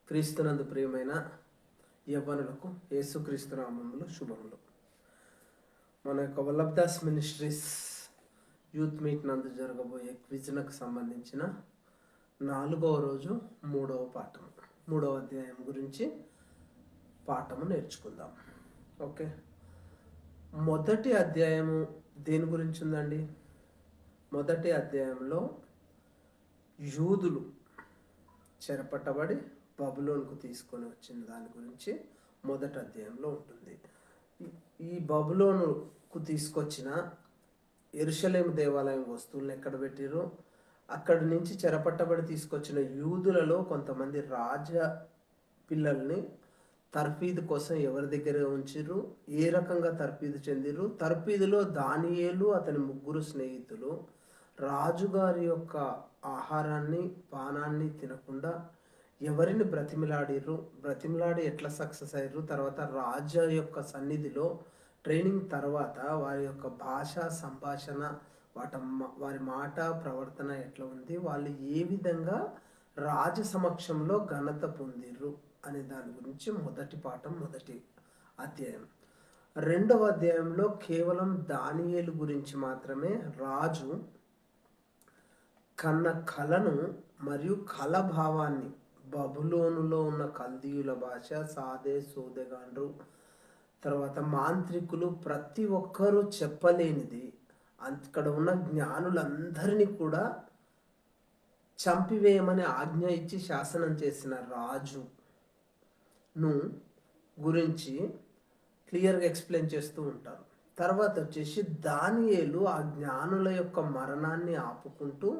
క్రీస్తునందు ప్రియమైన యవ్వనులకు యేసుక్రీస్తు నామములో శుభములు. మన యొక్క వల్లభదాస్ మినిస్ట్రీస్ యూత్ మీట్ నందు జరగబోయే క్విజ్లకు సంబంధించిన 4వ రోజు 3వ పాఠం 3వ అధ్యాయం గురించి పాఠము నేర్చుకుందాం. ఓకే, మొదటి అధ్యాయము దేని గురించి ఉందండి? మొదటి అధ్యాయంలో యూదులు చెరపట్టబడి బబులోనుకు తీసుకొని వచ్చిన దాని గురించి మొదటి అధ్యాయంలో ఉంటుంది. ఈ బబులోనుకు తీసుకొచ్చిన యెరూషలేము దేవాలయం వస్తువులను ఎక్కడ పెట్టిరో అక్కడి నుంచి చెరపట్టబడి తీసుకొచ్చిన యూదులలో కొంతమంది రాజ పిల్లల్ని తర్ఫీదు కోసం ఎవరి దగ్గర ఉంచిర్రు, ఏ రకంగా తర్ఫీదు చెందిరు. తర్ఫీదులో దానియేలు అతని 3 స్నేహితులు రాజుగారి యొక్క ఆహారాన్ని పానాన్ని తినకుండా ఎవరిని బ్రతిమిలాడి ఎట్లా సక్సెస్ అయ్యారు. తర్వాత రాజా యొక్క సన్నిధిలో ట్రైనింగ్ తర్వాత వారి యొక్క భాష సంభాషణ వారి మాట ప్రవర్తన ఎట్లా ఉంది, వాళ్ళు ఏ విధంగా రాజ సమక్షంలో ఘనత పొందిర్రు అనే దాని గురించి మొదటి పాఠం, మొదటి అధ్యాయం. 2వ అధ్యాయంలో కేవలం దానియేలు గురించి మాత్రమే రాజు కన్న కళను మరియు కళ భావాన్ని బబులోనులో ఉన్న కల్దీయుల భాష, సాదే సోదెగాండ్రు, తర్వాత మాంత్రికులు, ప్రతి ఒక్కరూ చెప్పలేనిది అక్కడ ఉన్న జ్ఞానులందరినీ కూడా చంపివేయమని ఆజ్ఞ ఇచ్చి శాసనం చేసిన రాజును గురించి క్లియర్గా ఎక్స్ప్లెయిన్ చేస్తూ ఉంటారు. తర్వాత వచ్చేసి దానియేలు ఆ జ్ఞానుల యొక్క మరణాన్ని ఆపుకుంటూ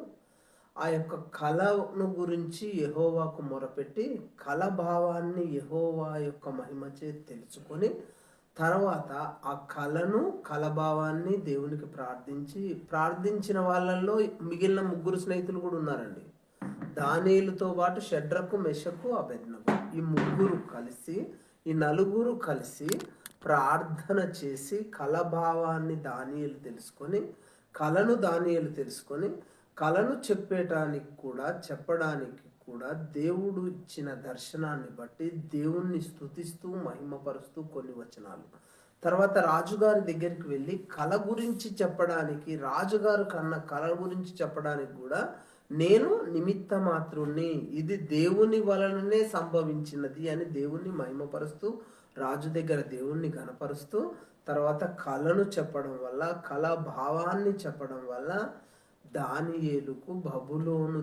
ఆ యొక్క కళను గురించి యెహోవాకు మొరపెట్టి కళ భావాన్ని యెహోవా యొక్క మహిమచే తెలుసుకొని తర్వాత ఆ కళభావాన్ని దేవునికి ప్రార్థించిన వాళ్ళల్లో మిగిలిన 3 స్నేహితులు కూడా ఉన్నారండి. దానియేలుతో పాటు షడ్రకు, మెషకు, అబేద్నెగో, ఈ 3 కలిసి, ఈ 4 కలిసి ప్రార్థన చేసి కళభావాన్ని దానియేలు తెలుసుకొని కళను చెప్పడానికి కూడా దేవుడు ఇచ్చిన దర్శనాన్ని బట్టి దేవుణ్ణి స్తుతిస్తూ మహిమపరుస్తూ కొన్ని వచనాలు. తర్వాత రాజుగారి దగ్గరికి వెళ్ళి కళ గురించి చెప్పడానికి, రాజుగారు కన్న కళ గురించి చెప్పడానికి కూడా నేను నిమిత్త మాత్రుణ్ణి, ఇది దేవుని వలననే సంభవించినది అని దేవుణ్ణి మహిమపరుస్తూ రాజు దగ్గర దేవుణ్ణి గణపరుస్తూ తర్వాత కళను చెప్పడం వల్ల, కళ భావాన్ని చెప్పడం వల్ల దానియేలుకు బబులోను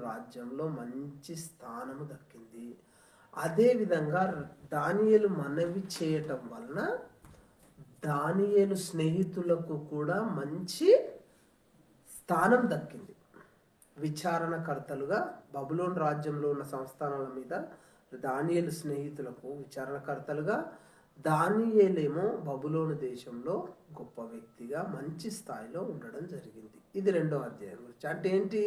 రాజ్యంలో మంచి స్థానము దక్కింది. అదేవిధంగా దానియేలు మనవి చేయటం వలన దానియేలు స్నేహితులకు కూడా మంచి స్థానం దక్కింది. విచారణకర్తలుగా బబులోను రాజ్యంలో ఉన్న సంస్థానాల మీద దానియేలు స్నేహితులకు విచారణకర్తలుగా, దానియేలేమో బబులోను దేశంలో గొప్ప వ్యక్తిగా మంచి స్థాయిలో ఉండడం జరిగింది. ఇది 2వ అధ్యాయం గురించి. అంటే ఏంటి?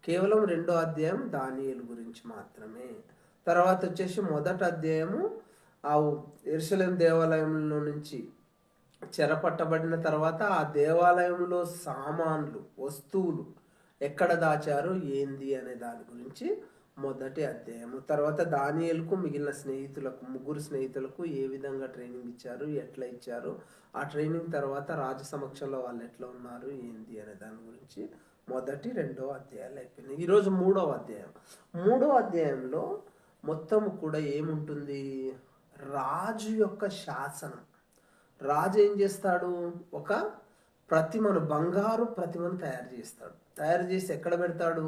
కేవలం 2వ అధ్యాయం దానియేలు గురించి మాత్రమే. తర్వాత వచ్చేసి మొదటి అధ్యాయము ఆ యెరూషలేము దేవాలయంలో నుంచి చెరపట్టబడిన తర్వాత ఆ దేవాలయంలో సామాన్లు, వస్తువులు ఎక్కడ దాచారు ఏంది అనే దాని గురించి మొదటి అధ్యాయము. తర్వాత దానియేలుకు మిగిలిన స్నేహితులకు 3 స్నేహితులకు ఏ విధంగా ట్రైనింగ్ ఇచ్చారు, ఎట్లా ఇచ్చారు, ఆ ట్రైనింగ్ తర్వాత రాజ సమక్షంలో వాళ్ళు ఎట్లా ఉన్నారు ఏంది అనే దాని గురించి మొదటి 2వ అధ్యాయాలు అయిపోయినాయి. ఈరోజు 3వ అధ్యాయం. 3వ అధ్యాయంలో మొత్తం కూడా ఏముంటుంది? రాజు యొక్క శాసనం. రాజు ఏం చేస్తాడు? ఒక ప్రతిమను, బంగారు ప్రతిమను తయారు చేసి ఎక్కడ పెడతాడు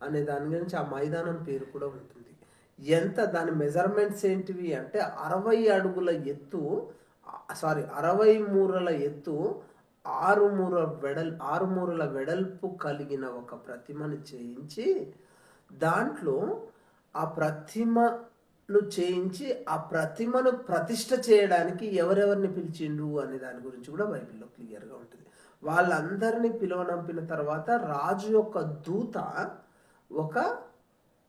అనే దాని గురించి ఆ మైదానం పేరు కూడా ఉంటుంది. దాని మెజర్మెంట్స్ ఏంటివి అంటే 60 మూరల ఎత్తు 6 మూరల వెడల్పు కలిగిన ఒక ప్రతిమను చేయించి దాంట్లో ఆ ప్రతిమను ప్రతిష్ఠ చేయడానికి ఎవరెవరిని పిలిచిండు అనే దాని గురించి కూడా బైబిల్లో క్లియర్గా ఉంటుంది. వాళ్ళందరినీ పిలువనంపిన తర్వాత రాజు యొక్క దూత ఒక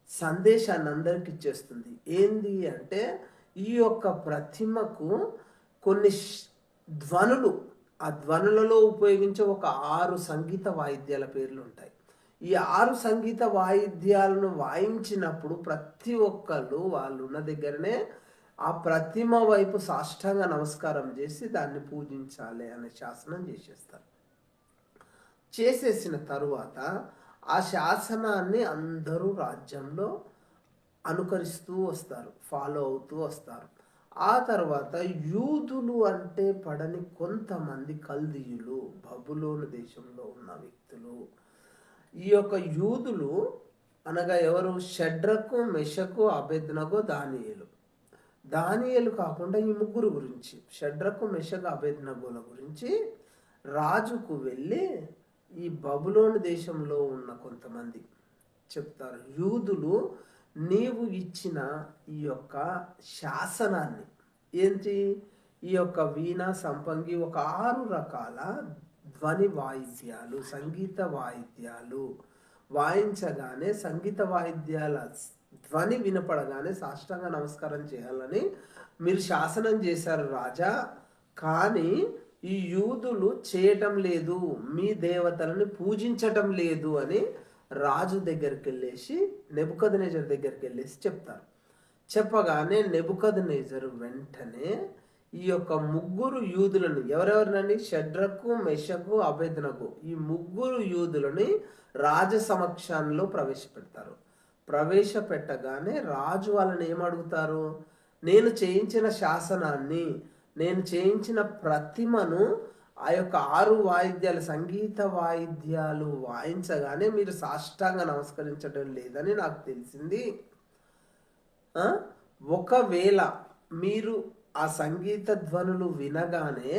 సందేశాన్ని అందరికి ఇచ్చేస్తుంది. ఏంది అంటే ఈ యొక్క ప్రతిమకు కొన్ని ధ్వనులు, ఆ ధ్వనులలో ఉపయోగించే ఒక 6 సంగీత వాయిద్యాల పేర్లు ఉంటాయి. ఈ 6 సంగీత వాయిద్యాలను వాయించినప్పుడు ప్రతి ఒక్కళ్ళు వాళ్ళు ఉన్న దగ్గరనే ఆ ప్రతిమ వైపు సాష్టాంగ నమస్కారం చేసి దాన్ని పూజించాలి అనే శాసనం చేసేస్తారు. చేసేసిన తరువాత ఆ శాసనాన్ని అందరూ రాజ్యంలో అనుకరిస్తూ వస్తారు, ఫాలో అవుతూ వస్తారు. ఆ తర్వాత యూదులు అంటే పడని కొంతమంది కల్దీయులు, బబులోను దేశంలో ఉన్న వ్యక్తులు, ఈ యొక్క యూదులు అనగా ఎవరు? షడ్రకు, మెషకు, అబేద్నగో, దానియేలు. దానియేలు కాకుండా ఈ ముగ్గురు గురించి, షడ్రకు, మెషకు, అబేద్నగోల గురించి రాజుకు వెళ్ళి ఈ బబులోను దేశంలో ఉన్న కొంతమంది చెప్తారు, యూదులు నీవు ఇచ్చిన ఈ యొక్క శాసనాన్ని ఏంటి, ఈ యొక్క వీణ, సంపంగి, ఒక 6 రకాల ధ్వని వాయిద్యాలు, సంగీత వాయిద్యాలు వాయించగానే సంగీత వాయిద్యాల ధ్వని వినపడగానే సాష్టాంగ నమస్కారం చేయాలని మీరు శాసనం చేశారు రాజా. కానీ ఈ యూదులు చేయటం లేదు, మీ దేవతలను పూజించటం లేదు అని రాజు దగ్గరికి వెళ్ళేసి, నెబుకద్నెజరు దగ్గరికి వెళ్ళేసి చెప్తారు. చెప్పగానే నెబుకద్నెజరు వెంటనే ఈ యొక్క ముగ్గురు యూదులను, ఎవరెవరినండి? షడ్రకు, మెషకు, అబేద్నగో, ఈ ముగ్గురు యూదులని రాజ సమక్షంలో ప్రవేశపెడతారు. ప్రవేశపెట్టగానే రాజు వాళ్ళని ఏమడుగుతారు? నేను చేయించిన శాసనాన్ని, నేను చేయించిన ప్రతిమను ఆ యొక్క 6 వాయిద్యాలు, సంగీత వాయిద్యాలు వాయించగానే మీరు సాష్టాంగ నమస్కరించడం లేదని నాకు తెలిసింది. ఒకవేళ మీరు ఆ సంగీత ధ్వనులు వినగానే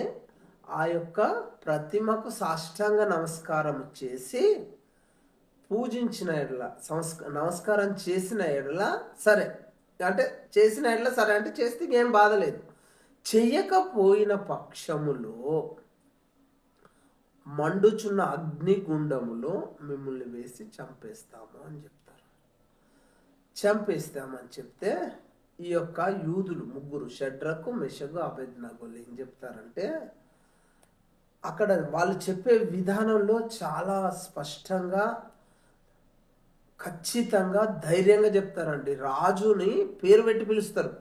ఆ యొక్క ప్రతిమకు సాష్టాంగ నమస్కారం చేసి పూజించిన ఎడల, నమస్కారం చేసిన ఎడల సరే, అంటే చేసిన ఎడల సరే, అంటే చేస్తే ఏం బాధలేదు. చెయ్యకపోయిన పక్షములో మండుచున్న అగ్నిగుండములో మిమ్మల్ని వేసి చంపేస్తాము అని చెప్తారు. చంపేస్తామని చెప్తే ఈ యొక్క యూదులు ముగ్గురు, షడ్రకు, మెషకు, అబేద్నగోలు ఏం చెప్తారంటే, అక్కడ వాళ్ళు చెప్పే విధానంలో చాలా స్పష్టంగా, ఖచ్చితంగా, ధైర్యంగా చెప్తారండి. రాజుని పేరు పెట్టి పిలుస్తారు.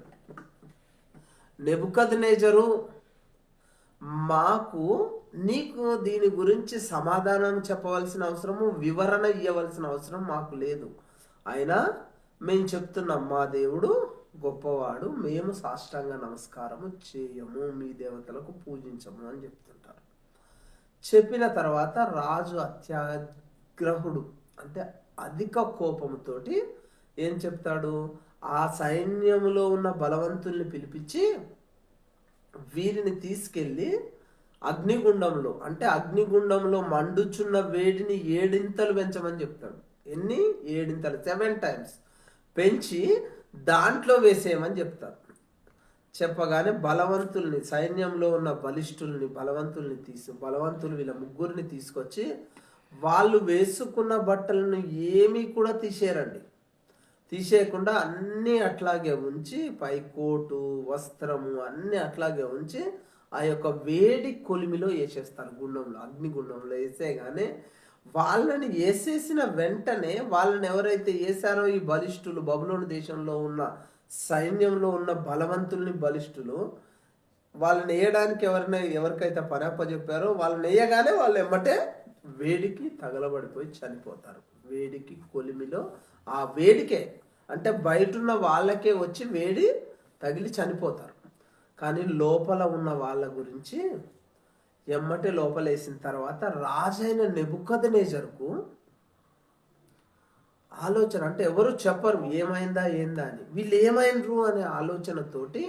నెబుకద్నెజరు, మాకు నీకు దీని గురించి సమాధానం చెప్పవలసిన అవసరము, వివరణ ఇవ్వవలసిన అవసరం మాకు లేదు. అయినా మేము చెప్తున్నాం, మా దేవుడు గొప్పవాడు, మేము సాష్టాంగ నమస్కారము చేయము, మీ దేవతలకు పూజించము అని చెప్తుంటారు. చెప్పిన తర్వాత రాజు అత్యాగ్రహుడు, అంటే అధిక కోపంతోటి ఏం చెప్తాడు? ఆ సైన్యములో ఉన్న బలవంతుల్ని పిలిపించి వీరిని తీసుకెళ్ళి అగ్నిగుండంలో, అంటే అగ్నిగుండంలో మండుచున్న వేడిని 7 పెంచమని చెప్తాడు. ఎన్ని? 7 7 times పెంచి దాంట్లో వేసేయమని చెప్తారు. చెప్పగానే బలవంతుల్ని, సైన్యంలో ఉన్న బలిష్ఠుల్ని, బలవంతులు వీళ్ళ ముగ్గురిని తీసుకొచ్చి వాళ్ళు వేసుకున్న బట్టలను ఏమీ కూడా తీసేయకుండా అన్నీ అట్లాగే ఉంచి, పై కోటు, వస్త్రము అన్నీ అట్లాగే ఉంచి ఆ యొక్క వేడి కొలిమిలో వేసేస్తారు. గుండంలో, అగ్నిగుండంలో వేసేయగానే వాళ్ళని వేసేసిన వెంటనే వాళ్ళని ఎవరైతే వేసారో ఈ బలిష్ఠులు, బబులోను దేశంలో ఉన్న సైన్యంలో ఉన్న బలవంతుల్ని, బలిష్ఠులు, వాళ్ళని వేయడానికి ఎవరికైతే పనప్పచెప్పారో వాళ్ళని వేయగానే వాళ్ళు ఎమ్మటే వేడికి తగలబడిపోయి చనిపోతారు. వేడికి కొలిమిలో, ఆ వేడికే, అంటే బయటున్న వాళ్ళకే వచ్చి వేడి తగిలి చనిపోతారు. కానీ లోపల ఉన్న వాళ్ళ గురించి ఎమ్మటే లోపలేసిన తర్వాత రాజైన నెబుకద్నెజరుకు ఆలోచన, అంటే ఎవరు చెప్పరు ఏమైందా ఏందా అని, వీళ్ళు ఏమైనరు అనే ఆలోచనతోటి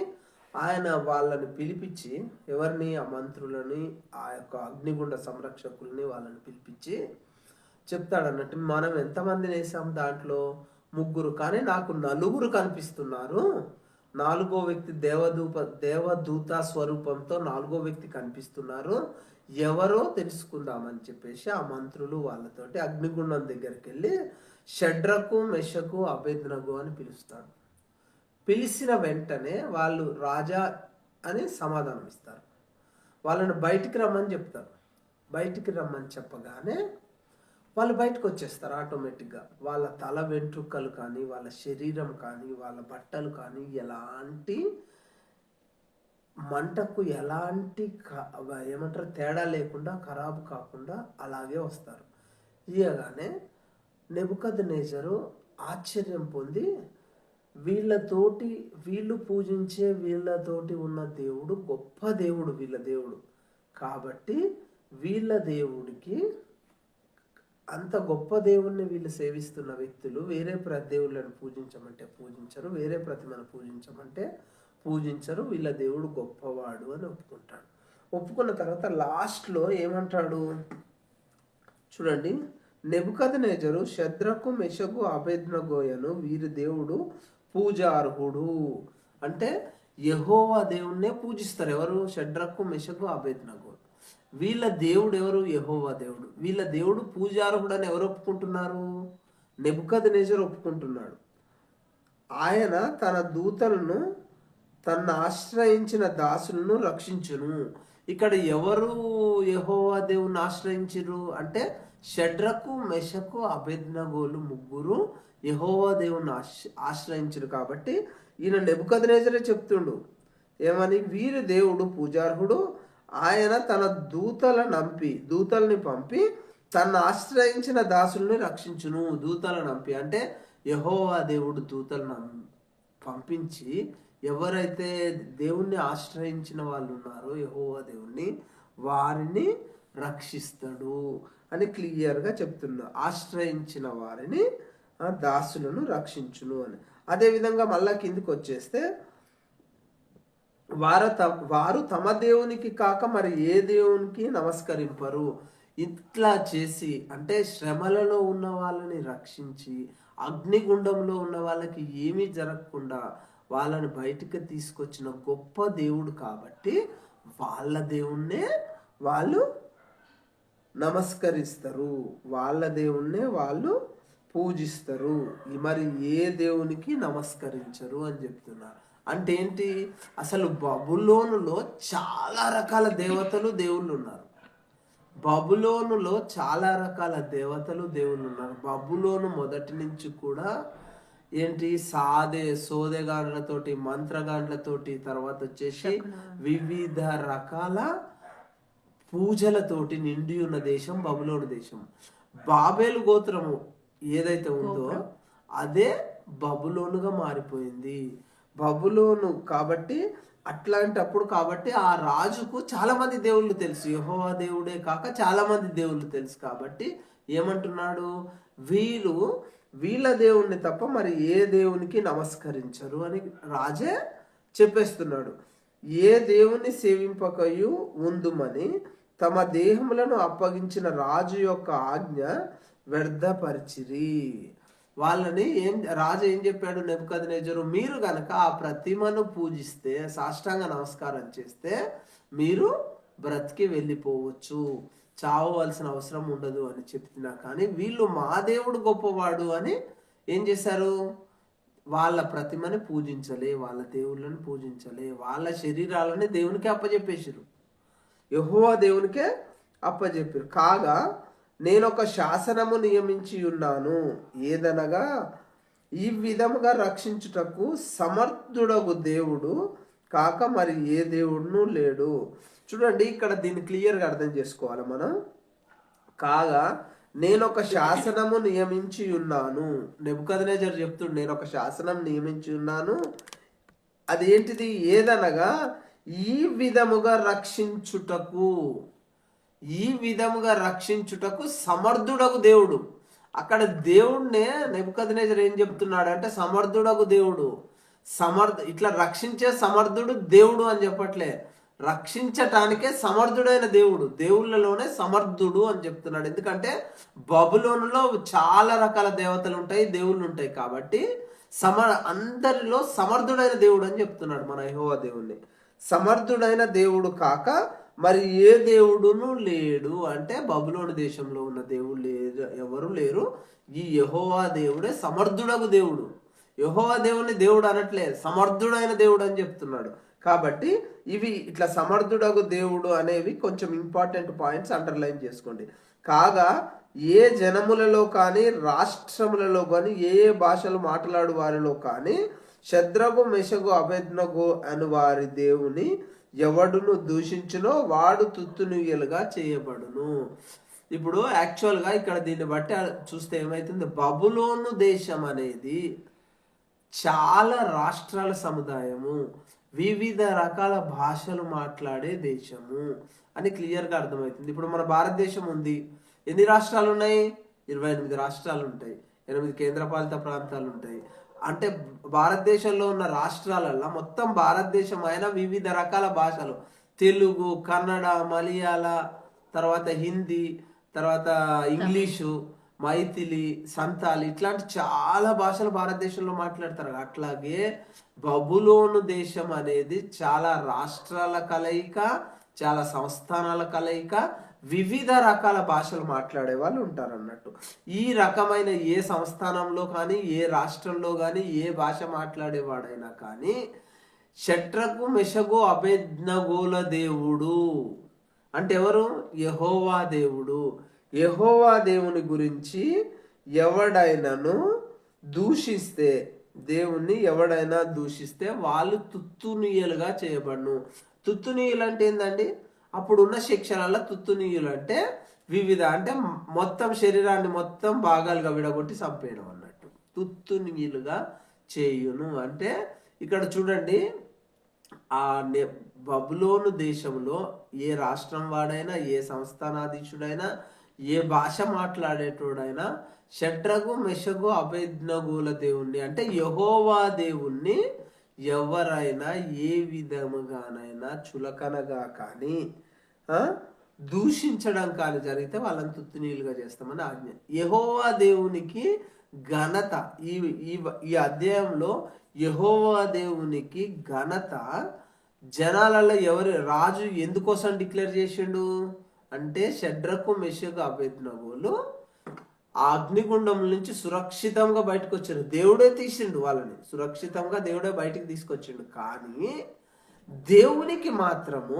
ఆయన వాళ్ళని పిలిపించి, ఎవరిని? ఆ మంత్రులని, ఆ యొక్క అగ్నిగుండ సంరక్షకుల్ని వాళ్ళని పిలిపించి చెప్తాడు అన్నట్టు, మనం ఎంతమందిని వేసాం? దాంట్లో 3, కానీ నాకు 4 కనిపిస్తున్నారు. 4వ వ్యక్తి దేవదూత స్వరూపంతో 4వ వ్యక్తి కనిపిస్తున్నారు, ఎవరో తెలుసుకుందామని చెప్పేసి ఆ మంత్రులు వాళ్ళతోటి అగ్నిగుండం దగ్గరికి వెళ్ళి షడ్రకు, మెషకు, అబేద్నగో అని పిలుస్తాడు. పిలిచిన వెంటనే వాళ్ళు రాజా అని సమాధానం ఇస్తారు. వాళ్ళని బయటికి రమ్మని చెప్తారు. బయటికి రమ్మని చెప్పగానే వాళ్ళు బయటకు వచ్చేస్తారు ఆటోమేటిక్గా. వాళ్ళ తల వెంట్రుకలు కానీ, వాళ్ళ శరీరం కానీ, వాళ్ళ బట్టలు కానీ ఎలాంటి మంటకు ఎలాంటి ఏమంటారు తేడా లేకుండా, ఖరాబు కాకుండా అలాగే వస్తారు. ఇయగానే నెబుకద్నెజరు ఆశ్చర్యం పొంది, వీళ్ళు పూజించే వీళ్ళతోటి ఉన్న దేవుడు గొప్ప దేవుడు, వీళ్ళ దేవుడు కాబట్టి వీళ్ళ దేవుడికి, అంత గొప్ప దేవుణ్ణి వీళ్ళు సేవిస్తున్న వ్యక్తులు వేరే దేవుళ్ళని పూజించమంటే పూజించరు, వేరే ప్రతిమను పూజించమంటే పూజించరు, వీళ్ళ దేవుడు గొప్పవాడు అని ఒప్పుకుంటాడు. ఒప్పుకున్న తర్వాత లాస్ట్లో ఏమంటాడు చూడండి, నెబుకద్నెజరు షద్రకు మెషకు అబేద్నెగోయను వీరి దేవుడు పూజార్హుడు. అంటే యెహోవా దేవుణ్ణే పూజిస్తారు. ఎవరు? షడ్రకు మెషకు అబేద్నెగో. వీళ్ళ దేవుడు ఎవరు? యెహోవా దేవుడు. వీళ్ళ దేవుడు పూజార్హుడు అని ఎవరు ఒప్పుకుంటున్నారు? నెబుకద్నెజరు ఒప్పుకుంటున్నాడు. ఆయన తన దూతలను తన ఆశ్రయించిన దాసులను రక్షించును. ఇక్కడ ఎవరు యెహోవా దేవుని ఆశ్రయించరు అంటే షడ్రకు మెషకు అబేద్నెగోలు ముగ్గురు యెహోవా దేవుని ఆశ్రయించరు. కాబట్టి ఈయన నెబుకద్నెజరే చెప్తుండు ఏమని, వీరి దేవుడు పూజార్హుడు, ఆయన తన దూతల్ని పంపి తను ఆశ్రయించిన దాసుల్ని రక్షించును. దూతలను పంపి అంటే యెహోవా దేవుడు దూతలను పంపించి ఎవరైతే దేవుణ్ణి ఆశ్రయించిన వాళ్ళు ఉన్నారో యెహోవా దేవుణ్ణి, వారిని రక్షిస్తాడు అని క్లియర్గా చెప్తున్నా. ఆశ్రయించిన వారిని, దాసులను రక్షించును అని. అదేవిధంగా మళ్ళా కిందికి వచ్చేస్తే, వారు తమ దేవునికి కాక మరి ఏ దేవునికి నమస్కరింపరు. ఇట్లా చేసి అంటే శ్రమలలో ఉన్న వాళ్ళని రక్షించి, అగ్నిగుండంలో ఉన్న వాళ్ళకి ఏమీ జరగకుండా వాళ్ళని బయటికి తీసుకొచ్చిన గొప్ప దేవుడు కాబట్టి వాళ్ళ దేవుణ్ణే వాళ్ళు నమస్కరిస్తారు, వాళ్ళ దేవుణ్ణే వాళ్ళు పూజిస్తారు, మరి ఏ దేవునికి నమస్కరించరు అని చెప్తున్నారు. అంటే ఏంటి? అసలు బబులోనులో చాలా రకాల దేవుళ్ళు ఉన్నారు. బబులోనులో చాలా రకాల దేవుళ్ళు ఉన్నారు. బబులోను మొదటి నుంచి కూడా ఏంటి, సోదెగాండ్లతోటి, మంత్రగాండ్లతోటి, తర్వాత వచ్చేసి వివిధ రకాల పూజలతోటి నిండి ఉన్న దేశం బబులోను దేశం. బాబేలు గోత్రము ఏదైతే ఉందో అదే బబులోనుగా మారిపోయింది. బబులోను కాబట్టి అట్లాంటప్పుడు కాబట్టి ఆ రాజుకు చాలా మంది దేవుళ్ళు తెలుసు, యెహోవా దేవుడే కాక చాలా మంది దేవుళ్ళు తెలుసు. కాబట్టి ఏమంటున్నాడు, వీళ్ళ దేవుణ్ణి తప్ప మరి ఏ దేవునికి నమస్కరించరు అని రాజే చెప్పేస్తున్నాడు. ఏ దేవుని సేవింపకయు ఉందుమని తమ దేహములను అప్పగించిన రాజు యొక్క ఆజ్ఞ వ్యర్థపరిచిరి. వాళ్ళని రాజు ఏం చెప్పాడు నెబుకద్నెజరు, మీరు గనక ఆ ప్రతిమను పూజిస్తే, సాష్టాంగ నమస్కారం చేస్తే మీరు బ్రతికి వెళ్ళిపోవచ్చు, చావవలసిన అవసరం ఉండదు అని చెప్తున్నా. కానీ వీళ్ళు మా దేవుడు గొప్పవాడు అని ఏం చేశారు, వాళ్ళ ప్రతిమని పూజించలే, వాళ్ళ దేవుళ్ళని పూజించలే, వాళ్ళ శరీరాలని దేవునికి అప్పచెప్పేసారు, యెహోవా దేవునికే అప్పచెప్పారు. కాగా నేను ఒక శాసనము నియమించి ఉన్నాను, ఏదనగా ఈ విధముగా రక్షించుటకు సమర్థుడగు దేవుడు కాక మరి ఏ దేవుడును లేడు. చూడండి, ఇక్కడ దీన్ని క్లియర్గా అర్థం చేసుకోవాలి మనం. కాగా నేను ఒక శాసనము నియమించి ఉన్నాను, నెబుకద్నెజరు చెప్తుండు, నేను ఒక శాసనం నియమించి ఉన్నాను. అదేంటిది? ఏదనగా ఈ విధముగా రక్షించుటకు సమర్థుడగు దేవుడు. అక్కడ దేవుణ్ణే నెబుకద్నెజరు ఏం చెప్తున్నాడు అంటే సమర్థుడగు దేవుడు, ఇట్లా రక్షించే సమర్థుడు దేవుడు అని చెప్పట్లే, రక్షించటానికే సమర్థుడైన దేవుడు, దేవుళ్ళలోనే సమర్థుడు అని చెప్తున్నాడు. ఎందుకంటే బబులోనులో చాలా రకాల దేవతలు ఉంటాయి, దేవుళ్ళు ఉంటాయి. కాబట్టి అందరిలో సమర్థుడైన దేవుడు అని చెప్తున్నాడు మన యెహోవా దేవుణ్ణి. సమర్థుడైన దేవుడు కాక మరి ఏ దేవుడును లేడు అంటే బబులోను దేశంలో ఉన్న దేవుడు ఎవరు లేరు, ఈ యెహోవా దేవుడే సమర్థుడగు దేవుడు. యెహోవా దేవుని దేవుడు అనట్లే, సమర్థుడైన దేవుడు అని చెప్తున్నాడు. కాబట్టి ఇవి ఇట్లా సమర్థుడగు దేవుడు అనేవి కొంచెం ఇంపార్టెంట్ పాయింట్స్ అండర్లైన్ చేసుకోండి. కాగా ఏ జనములలో కానీ రాష్ట్రములలో కానీ ఏ భాషలు మాట్లాడు వారిలో కానీ శద్రకు మెషగు అబేద్నగో అని వారి దేవుని ఎవడును దూషించునో వాడు తుత్తునియలుగా చేయబడును. ఇప్పుడు యాక్చువల్గా ఇక్కడ దీన్ని బట్టి చూస్తే ఏమైతుంది, బబులోను దేశం అనేది చాలా రాష్ట్రాల సముదాయము, వివిధ రకాల భాషలు మాట్లాడే దేశము అని క్లియర్గా అర్థమవుతుంది. ఇప్పుడు మన భారతదేశం ఉంది, ఎన్ని రాష్ట్రాలు ఉన్నాయి? 28 రాష్ట్రాలు ఉంటాయి, 8 కేంద్రపాలిత ప్రాంతాలు ఉంటాయి. అంటే భారతదేశంలో ఉన్న రాష్ట్రాలల్లో మొత్తం భారతదేశం అయినా వివిధ రకాల భాషలు, తెలుగు, కన్నడ, మలయాళ, తర్వాత హిందీ, తర్వాత ఇంగ్లీషు, మైథిలి, సంతాలి, ఇట్లాంటి చాలా భాషలు భారతదేశంలో మాట్లాడతారు. అట్లాగే బబులోను దేశం అనేది చాలా రాష్ట్రాల కలయిక, చాలా సంస్థానాల కలయిక, వివిధ రకాల భాషలు మాట్లాడే వాళ్ళు ఉంటారు అన్నట్టు. ఈ రకమైన ఏ సంస్థానంలో కానీ ఏ రాష్ట్రంలో కానీ ఏ భాష మాట్లాడేవాడైనా కానీ షడ్రకు మెషగు అబేద్నగోల దేవుడు అంటే ఎవరు? యెహోవా దేవుడు. యెహోవా దేవుని గురించి ఎవడైనాను దూషిస్తే, దేవుణ్ణి ఎవడైనా దూషిస్తే వాళ్ళు తుత్తునీయులుగా చేయబడును. తుత్తునీయులు అంటే ఏందండి? అప్పుడున్న శిక్షణలో తుత్తునీయులు అంటే వివిధ, అంటే మొత్తం శరీరాన్ని మొత్తం భాగాలుగా విడగొట్టి చంపేయడం అన్నట్టు. తుత్తునీయులుగా చేయును అంటే ఇక్కడ చూడండి, ఆ బబులోను దేశంలో ఏ రాష్ట్రం వాడైనా, ఏ సంస్థానాధీశుడైనా, ఏ భాష మాట్లాడేటోడైనా షడ్రకు మెషగు అబేద్నగోల దేవుణ్ణి అంటే యెహోవా దేవుణ్ణి ఎవరైనా ఏ విధముగానైనా చులకనగా కానీ దూషించడం కానీ జరిగితే వాళ్ళని తుత్తునీయులుగా చేస్తామని ఆజ్ఞ. యెహోవా దేవునికి ఘనత, ఈ అధ్యాయంలో యెహోవా దేవునికి ఘనత జనాలలో ఎవరు రాజు ఎందుకోసం డిక్లేర్ చేసిండు అంటే షడ్రకు మెషగు అబేద్నగోలు ఆ అగ్నిగుండం నుంచి సురక్షితంగా బయటకు వచ్చారు. దేవుడే తీసిండు వాళ్ళని, సురక్షితంగా దేవుడే బయటికి తీసుకొచ్చిండు. కానీ దేవునికి మాత్రము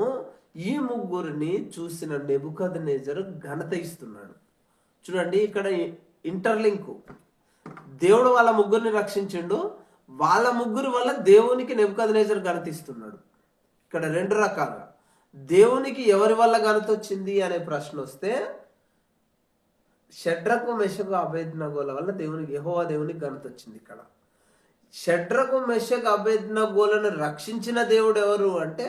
ఈ ముగ్గురిని చూసిన నెబుకద్నెజరు ఘనత ఇస్తున్నాడు. చూడండి ఇక్కడ ఇంటర్లింకు, దేవుడు వాళ్ళ ముగ్గురిని రక్షించిండు, వాళ్ళ ముగ్గురు వల్ల దేవునికి నెబుకద్నెజరు ఘనత ఇస్తున్నాడు. ఇక్కడ 2 రకాలుగా దేవునికి ఎవరి వల్ల ఘనత వచ్చింది అనే ప్రశ్న వస్తే షడ్రకు మెషగు అబేద్నగోల వల్ల దేవునికి, యెహోవా దేవునికి ఘనత వచ్చింది. ఇక్కడ షడ్రకు మెషగు అబేద్నగోలను రక్షించిన దేవుడు ఎవరు అంటే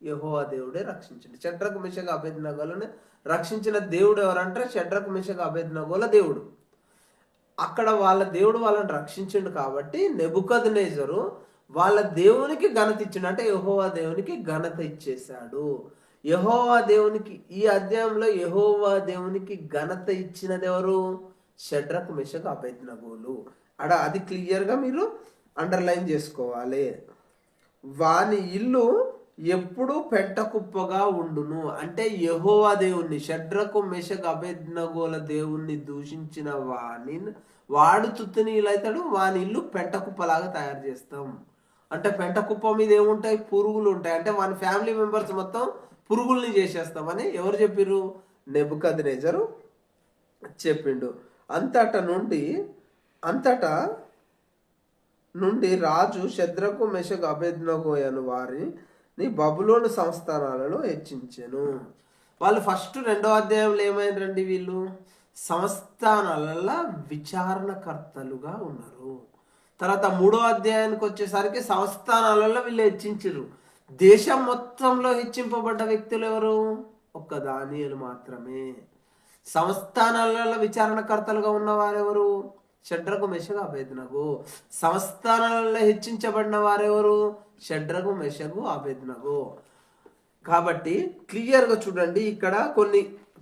యెహోవా దేవుడే రక్షించింది. షడ్రకు మెషగు అబేద్నగోలను రక్షించిన దేవుడు ఎవరంటే షడ్రకు మెషగు అబేద్నగోల దేవుడు. అక్కడ వాళ్ళ దేవుడు వాళ్ళని రక్షించిండు కాబట్టి నెబుకద్నెజరు వాళ్ళ దేవునికి ఘనత ఇచ్చిండు, అంటే యెహోవా దేవునికి ఘనత ఇచ్చేశాడు. యెహోవా దేవునికి ఈ అధ్యాయంలో యెహోవా దేవునికి ఘనత ఇచ్చినది ఎవరు? షడ్రకు మెషగు అబేద్నగోలు. అది క్లియర్గా మీరు అండర్లైన్ చేసుకోవాలి. వాని ఇల్లు ఎప్పుడు పెంట కుప్పగా ఉండును అంటే యెహోవా దేవుణ్ణి, షడ్రకు మెషగు అబేద్నగోల దేవుణ్ణి దూషించిన వాడు తుత్తునీయులైతాడు, వాని ఇల్లు పెంట కుప్పలాగా తయారు చేస్తాం. అంటే పెంట కుప్ప మీద ఏముంటాయి? పురుగులు ఉంటాయి. అంటే వాని ఫ్యామిలీ మెంబర్స్ మొత్తం పురుగుల్ని చేసేస్తామని ఎవరు చెప్పిర్రు? నెబుకద్నెజరు చెప్పిండు. అంతటా నుండి రాజు షద్రకు మెషగు అబేద్నగో అను వారిని బబులోను సంస్థానాలలో హెచ్చించెను. వాళ్ళు ఫస్ట్ 2వ అధ్యాయంలో ఏమైందండి? వీళ్ళు సంస్థానాలలో విచారణకర్తలుగా ఉన్నారు. తర్వాత 3వ అధ్యాయానికి వచ్చేసరికి సంస్థానాలలో వీళ్ళు హెచ్చించారు. దేశం మొత్తంలో హెచ్చింపబడ్డ వ్యక్తులు ఎవరు? ఒక్క దానియేలు మాత్రమే. సంస్థానాలలో విచారణకర్తలుగా ఉన్నవారెవరు? షడ్రకు మెషగు అబేద్నగో. సంస్థానాలలో హెచ్చించబడిన వారెవరు? షడ్రకు మెషగు అబేద్నగో. కాబట్టి క్లియర్గా చూడండి, ఇక్కడ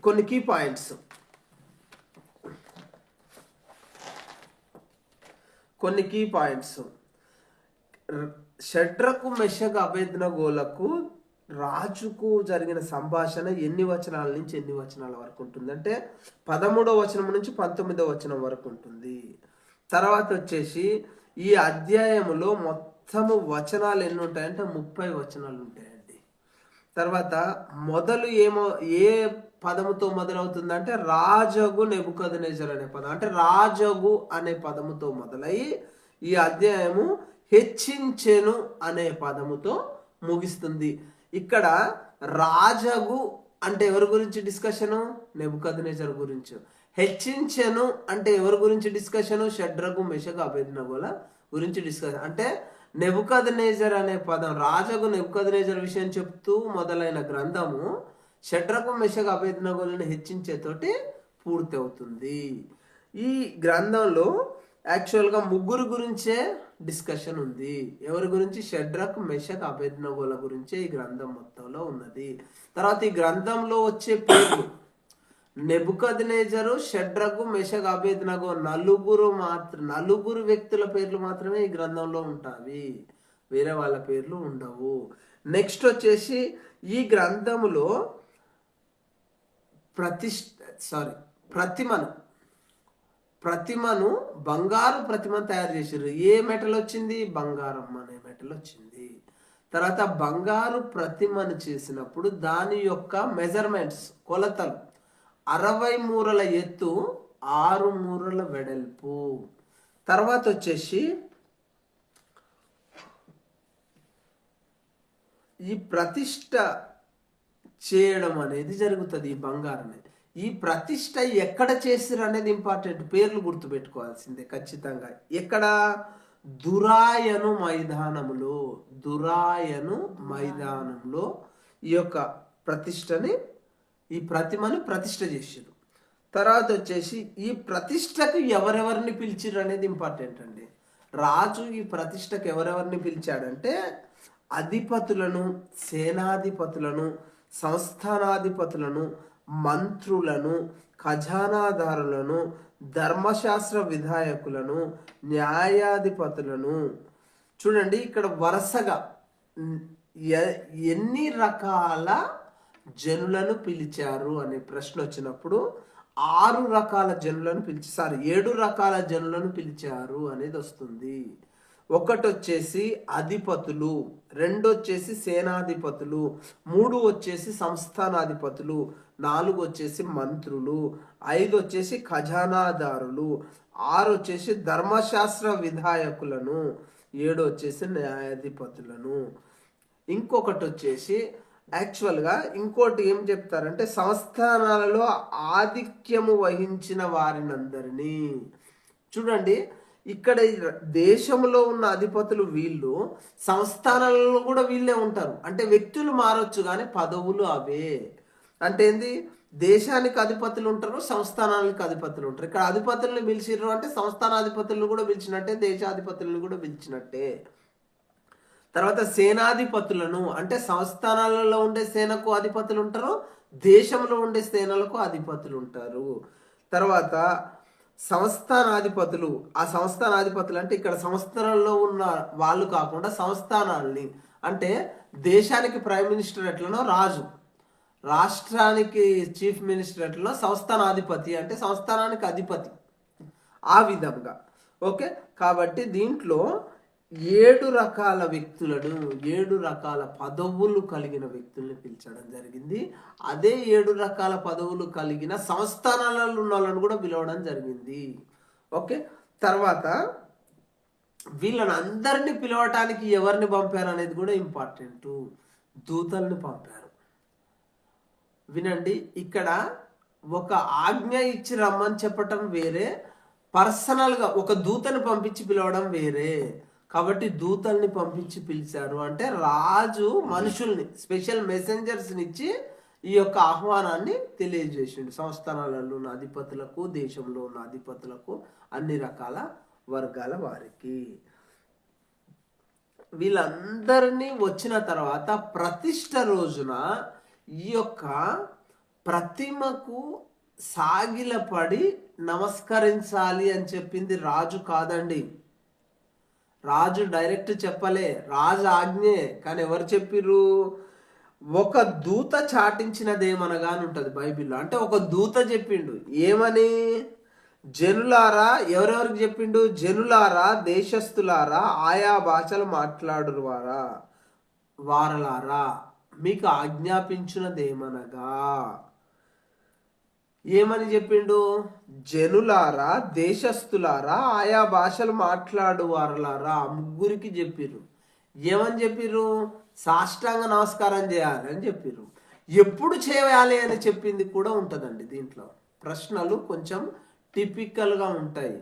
కొన్ని కీ పాయింట్స్, షడ్రకు మెషగు అబేద్నగోలకు రాజుకు జరిగిన సంభాషణ ఎన్ని వచనాల నుంచి ఎన్ని వచనాల వరకు ఉంటుంది అంటే 13వ వచనం నుంచి 19వ వచనం వరకు ఉంటుంది. తర్వాత వచ్చేసి ఈ అధ్యాయములో మొత్తము వచనాలు ఎన్ని ఉంటాయంటే 30 వచనాలు ఉంటాయండి. తర్వాత మొదలు ఏ పదముతో మొదలవుతుందంటే రాజగు నెబుకద్నెజర్ అనే పదం, అంటే రాజగు అనే పదముతో మొదలై ఈ అధ్యాయము హెచ్చించెను అనే పదముతో ముగిస్తుంది. ఇక్కడ రాజగు అంటే ఎవరి గురించి డిస్కషను? నెబుకద్నెజర్ గురించి. హెచ్చించెను అంటే ఎవరి గురించి డిస్కషను? షడ్రకు మెషకు అబేద్నగోల గురించి డిస్కషన్. అంటే నెబుకద్నెజర్ అనే పదం, రాజగు నెబుకద్నెజర్ విషయం చెప్తూ మొదలైన గ్రంథము షడ్రకు మెషకు అబేద్నగోలను హెచ్చించేతోటి పూర్తి అవుతుంది. ఈ గ్రంథంలో యాక్చువల్గా ముగ్గురు గురించే డిస్కషన్ ఉంది. ఎవరి గురించి? షడ్రకు మెషకు అబేద్నగోల గురించే ఈ గ్రంథం మొత్తంలో ఉన్నది. తర్వాత ఈ గ్రంథంలో వచ్చే పేర్లు నెబుకద్నెజరు, షడ్రకు మెషకు అబేద్నగో నలుగురు వ్యక్తుల పేర్లు మాత్రమే ఈ గ్రంథంలో ఉంటాయి, వేరే వాళ్ళ పేర్లు ఉండవు. నెక్స్ట్ వచ్చేసి ఈ గ్రంథములో ప్రతిమను బంగారు ప్రతిమను తయారు చేసారు. ఏ మెటల్ వచ్చింది? బంగారం అనే మెటల్ వచ్చింది. తర్వాత బంగారు ప్రతిమను చేసినప్పుడు దాని యొక్క మెజర్మెంట్స్, కొలతలు 60 మూరల ఎత్తు, 6 మూరల వెడల్పు. తర్వాత వచ్చేసి ఈ ప్రతిష్ట చేయడం అనేది జరుగుతుంది. ఈ బంగారాన్ని, ఈ ప్రతిష్ట ఎక్కడ చేసిరు అనేది ఇంపార్టెంట్. పేర్లు గుర్తుపెట్టుకోవాల్సిందే ఖచ్చితంగా. ఎక్కడ? దురాయను మైదానంలో ఈ యొక్క ఈ ప్రతిమను ప్రతిష్ట చేసిరు. తర్వాత వచ్చేసి ఈ ప్రతిష్టకు ఎవరెవరిని పిలిచిరు అనేది ఇంపార్టెంట్ అండి. రాజు ఈ ప్రతిష్టకు ఎవరెవరిని పిలిచాడంటే అధిపతులను, సేనాధిపతులను, సంస్థానాధిపతులను, మంత్రులను, ఖజానాదారులను, ధర్మశాస్త్ర విధాయకులను, న్యాయాధిపతులను. చూడండి ఇక్కడ వరుసగా ఎన్ని రకాల జనులను పిలిచారు అనే ప్రశ్న వచ్చినప్పుడు 7 రకాల జనులను పిలిచారు అనేది వస్తుంది. ఒకటి వచ్చేసి అధిపతులు, 2 వచ్చేసి సేనాధిపతులు, 3 వచ్చేసి సంస్థానాధిపతులు, 4 వచ్చేసి మంత్రులు, 5 వచ్చేసి ఖజానాదారులు, 6 వచ్చేసి ధర్మశాస్త్ర విధాయకులను, 7 వచ్చేసి న్యాయాధిపతులను. ఇంకొకటి వచ్చేసి యాక్చువల్గా ఇంకోటి ఏం చెప్తారంటే సంస్థానాలలో ఆధిక్యము వహించిన వారినందరినీ. చూడండి ఇక్కడ దేశంలో ఉన్న అధిపతులు వీళ్ళు, సంస్థానాలలో కూడా వీళ్ళే ఉంటారు. అంటే వ్యక్తులు మారొచ్చు కానీ పదవులు అవే. అంటే ఏంది? దేశానికి అధిపతులు ఉంటారు, సంస్థానానికి అధిపతులు ఉంటారు. ఇక్కడ అధిపతులను పిలిచిర్రు అంటే సంస్థానాధిపతులను కూడా పిలిచినట్టే, దేశాధిపతులను కూడా పిలిచినట్టే. తర్వాత సేనాధిపతులను అంటే సంస్థానాలలో ఉండే సేనకు అధిపతులు ఉంటారు, దేశంలో ఉండే సేనలకు అధిపతులు ఉంటారు. తర్వాత సంస్థానాధిపతులు, ఆ సంస్థానాధిపతులు అంటే ఇక్కడ సంస్థలలో ఉన్న వాళ్ళు కాకుండా సంస్థానాల్ని, అంటే దేశానికి ప్రైమ్ మినిస్టర్ ఎట్లనో రాజు, రాష్ట్రానికి చీఫ్ మినిస్టర్ ఎట్లనో సంస్థానాధిపతి అంటే సంస్థానానికి అధిపతి, ఆ విధంగా. ఓకే, కాబట్టి దీంట్లో 7 రకాల వ్యక్తులను, 7 రకాల పదవులు కలిగిన వ్యక్తుల్ని పిలిచడం జరిగింది. అదే 7 రకాల పదవులు కలిగిన సంస్థానాలలో ఉన్న వాళ్ళని కూడా పిలవడం జరిగింది. ఓకే, తర్వాత వీళ్ళని అందరినీ పిలవటానికి ఎవరిని పంపారు అనేది కూడా ఇంపార్టెంట్. దూతల్ని పంపారు. వినండి, ఇక్కడ ఒక ఆజ్ఞ ఇచ్చి రమ్మని చెప్పటం వేరే, పర్సనల్గా ఒక దూతని పంపించి పిలవడం వేరే. కాబట్టి దూతల్ని పంపించి పిలిచారు అంటే రాజు మనుషుల్ని, స్పెషల్ మెసెంజర్స్ని ఇచ్చి ఈ యొక్క ఆహ్వానాన్ని తెలియజేసిండు సంస్థానాలలో ఉన్న అధిపతులకు, దేశంలో ఉన్న అధిపతులకు, అన్ని రకాల వర్గాల వారికి. వీళ్ళందరినీ వచ్చిన తర్వాత ప్రతిష్ట రోజున ఈ యొక్క ప్రతిమకు సాగిలపడి నమస్కరించాలి అని చెప్పింది రాజు కాదండి. రాజు డైరెక్ట్ చెప్పలే, రాజు ఆజ్ఞే. కానీ ఎవరు చెప్పిర్రు? ఒక దూత చాటించినదేమనగా అని ఉంటుంది బైబిల్లో. అంటే ఒక దూత చెప్పిండు ఏమని? జనులారా, ఎవరెవరికి చెప్పిండు? జనులారా, దేశస్థులారా, ఆయా భాషలు మాట్లాడురు వారలారా, మీకు ఆజ్ఞాపించినదేమనగా. ఏమని చెప్పిండు? జనులారా, దేశస్థులారా, ఆయా భాషలు మాట్లాడు వారులారా, ముగ్గురికి చెప్పిర్రు. ఏమని చెప్పిర్రు? సాష్టాంగ నమస్కారం చేయాలి అని చెప్పిర్రు. ఎప్పుడు చేయాలి అని చెప్పింది కూడా ఉంటుందండి. దీంట్లో ప్రశ్నలు కొంచెం టిపికల్గా ఉంటాయి.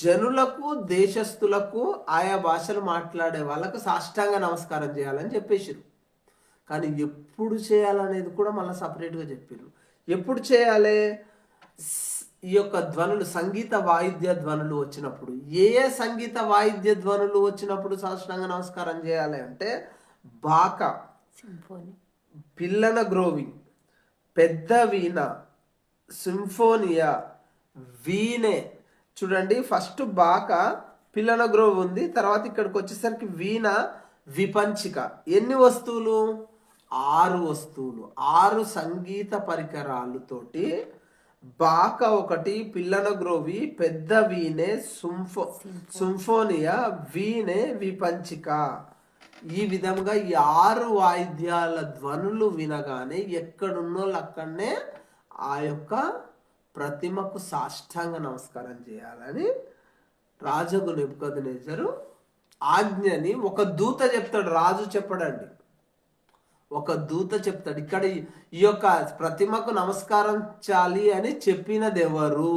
జనులకు, దేశస్థులకు, ఆయా భాషలు మాట్లాడే వాళ్ళకు సాష్టాంగ నమస్కారం చేయాలని చెప్పేసారు. కానీ ఎప్పుడు చేయాలనేది కూడా మళ్ళీ సపరేట్గా చెప్పారు. ఎప్పుడు చేయాలి? ఈ యొక్క ధ్వనులు, సంగీత వాయిద్య ధ్వనులు వచ్చినప్పుడు. ఏ ఏ సంగీత వాయిద్య ధ్వనులు వచ్చినప్పుడు సాష్టాంగ నమస్కారం చేయాలి అంటే బాకా, పిల్లన గ్రోవి, పెద్ద వీణ, సింఫోనియా, వీణే. చూడండి, ఫస్ట్ బాకా, పిల్లన గ్రోవ్ ఉంది, తర్వాత ఇక్కడికి వచ్చేసరికి వీణ, విపంచిక. ఎన్ని వస్తువులు? 6 వస్తువులు. 6 సంగీత పరికరాలతోటి బాక ఒకటి, పిల్లన గ్రోవి, పెద్ద వీణే, సింఫోనియా, వీణే, విపంచిక. ఈ విధంగా ఈ 6 వాయిద్యాల ధ్వనులు వినగానే ఎక్కడున్నోళ్ళు అక్కడనే ఆ యొక్క ప్రతిమకు సాష్టాంగ నమస్కారం చేయాలని రాజుకు నెబుకద్నెజరు ఆజ్ఞని ఒక దూత చెప్తాడు. రాజు చెప్పడండి, ఒక దూత చెప్తాడు. ఇక్కడ ఈ యొక్క ప్రతిమకు నమస్కరించాలి అని చెప్పినదెవరు?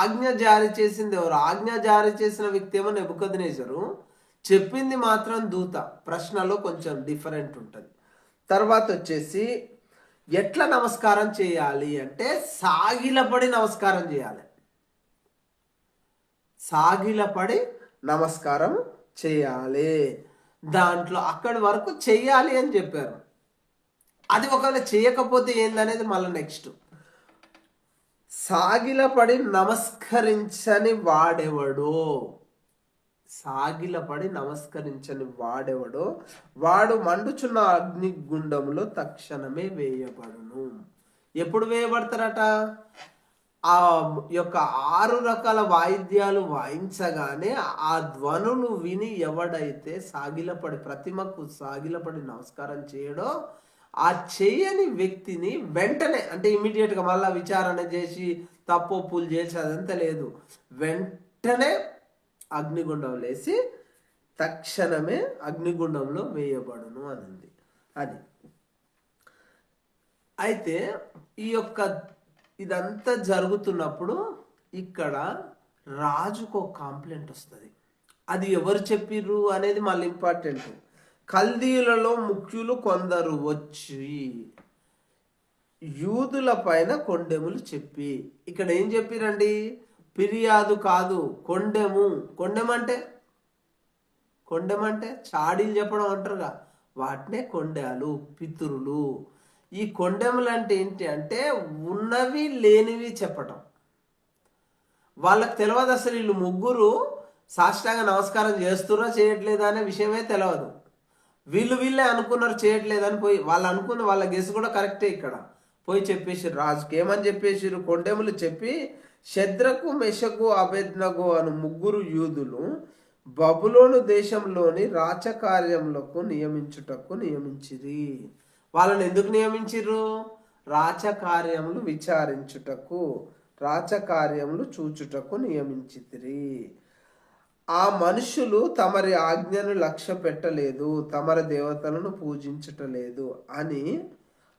ఆజ్ఞ జారీ చేసింది ఎవరు? ఆజ్ఞ జారీ చేసిన వ్యక్తి ఏమో నెబుకద్నెజరు, చెప్పింది మాత్రం దూత. ప్రశ్నలో కొంచెం డిఫరెంట్ ఉంటుంది. తర్వాత వచ్చేసి ఎట్లా నమస్కారం చేయాలి అంటే సాగిలపడి నమస్కారం చేయాలి. సాగిలపడి నమస్కారం చేయాలి. దాంట్లో అక్కడి వరకు చెయ్యాలి అని చెప్పారు. అది ఒకవేళ చేయకపోతే ఏందనేది మళ్ళీ నెక్స్ట్. సాగిలపడి నమస్కరించని వాడెవడో, సాగిలపడి నమస్కరించని వాడెవడో వాడు మండుచున్న అగ్నిగుండంలో తక్షణమే వేయబడును. ఎప్పుడు వేయబడతారట? ఆ యొక్క 6 రకాల వాయిద్యాలు వాయించగానే ఆ ధ్వనులు విని ఎవడైతే సాగిలపడి, ప్రతిమకు సాగిలపడి నమస్కారం చేయడో, ఆ చేయని వ్యక్తిని వెంటనే, అంటే ఇమీడియట్గా మళ్ళీ విచారణ చేసి తప్పొప్పులు చేసి అదంతా లేదు, వెంటనే అగ్నిగుండం లేసి తక్షణమే అగ్నిగుండంలో వేయబడును అనింది. అది అయితే ఈ యొక్క ఇదంతా జరుగుతున్నప్పుడు ఇక్కడ రాజుకు ఒక కంప్లైంట్ వస్తుంది. అది ఎవరు చెప్పిర్రు అనేది మళ్ళీ ఇంపార్టెంట్. కల్దీయులలో ముఖ్యులు కొందరు వచ్చి యూదుల పైన కొండెములు చెప్పి, ఇక్కడ ఏం చెప్పిరండి? ఫిర్యాదు కాదు, కొండెము. కొండెమంటే చాడీలు చెప్పడం అంటారుగా, వాటినే కొండెలు, పితురులు. ఈ కొండెములు అంటే ఏంటి అంటే ఉన్నవి లేనివి చెప్పటం. వాళ్ళకి తెలియదు అసలు వీళ్ళు ముగ్గురు సాష్టాంగ నమస్కారం చేస్తున్నా చేయట్లేదా అనే విషయమే తెలియదు. వీళ్ళే అనుకున్నారు చేయట్లేదని. పోయి వాళ్ళు అనుకున్న వాళ్ళ గెస్ కూడా కరెక్టే. ఇక్కడ పోయి చెప్పేసారు రాజుకి. ఏమని చెప్పేసారు? కొండెములు చెప్పి షద్రకు, మెషకు, అబేద్నగో అను 3 యూదులు బబులోను దేశంలోని రాచకార్యములకు నియమించిరి. వాళ్ళని ఎందుకు నియమించిర్రు? రాచకార్యములు విచారించుటకు, రాచకార్యములు చూచుటకు నియమించితిరి. ఆ మనుషులు తమరి ఆజ్ఞను లక్ష్య పెట్టలేదు, తమరి దేవతలను పూజించటలేదు అని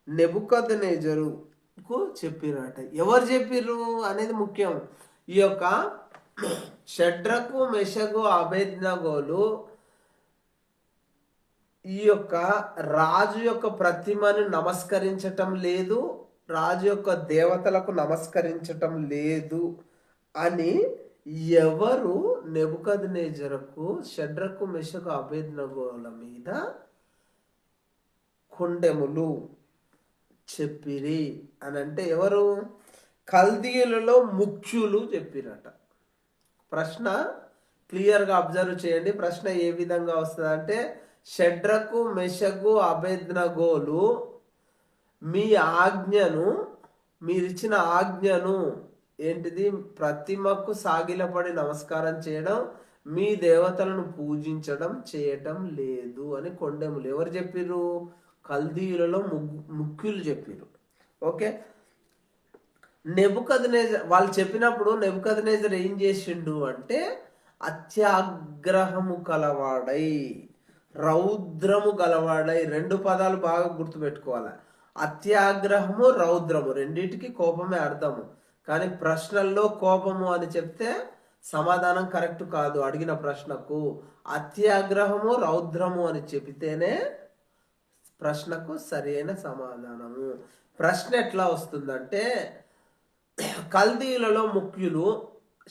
నెబుకద్నెజరుకు చెప్పిరట. ఎవరు చెప్పిర్రు అనేది ముఖ్యం. ఈ యొక్క షడ్రకు, మెషకు, అబేద్నగోలు ఈ యొక్క రాజు యొక్క ప్రతిమను నమస్కరించటం లేదు, రాజు యొక్క దేవతలకు నమస్కరించటం లేదు అని ఎవరు నెబుకద్నెజరుకు, షడ్రకు, మెషకు, అబేద్నగోల మీద కొండెములు చెప్పిరి అని అంటే ఎవరు? కల్దీయులలో ముఖ్యులు చెప్పిరట. ప్రశ్న క్లియర్గా అబ్జర్వ్ చేయండి. ప్రశ్న ఏ విధంగా వస్తుంది అంటే, షడ్రకు, మెషకు, అబేద్నగోలు మీ ఆజ్ఞను, మీరిచ్చిన ఆజ్ఞను ఏంటిది? ప్రతిమకు సాగిలపడి నమస్కారం చేయడం, మీ దేవతలను పూజించడం చేయటం లేదు అని కొండెములు ఎవరు చెప్పిర్రు? కల్దీయులలో ముఖ్యులు చెప్పారు. ఓకే, నెబుకద్నెజర్ వాళ్ళు చెప్పినప్పుడు నెబుకద్నెజర్ ఏం చేసిండు అంటే అత్యాగ్రహము కలవాడై, రౌద్రము గలవాడై. రెండు పదాలు బాగా గుర్తుపెట్టుకోవాలి. అత్యాగ్రహము, రౌద్రము రెండింటికి కోపమే అర్థము. కానీ ప్రశ్నల్లో కోపము అని చెప్తే సమాధానం కరెక్ట్ కాదు. అడిగిన ప్రశ్నకు అత్యాగ్రహము, రౌద్రము అని చెబితేనే ప్రశ్నకు సరైన సమాధానము. ప్రశ్న ఎట్లా వస్తుందంటే, కల్దీయులలో ముఖ్యులు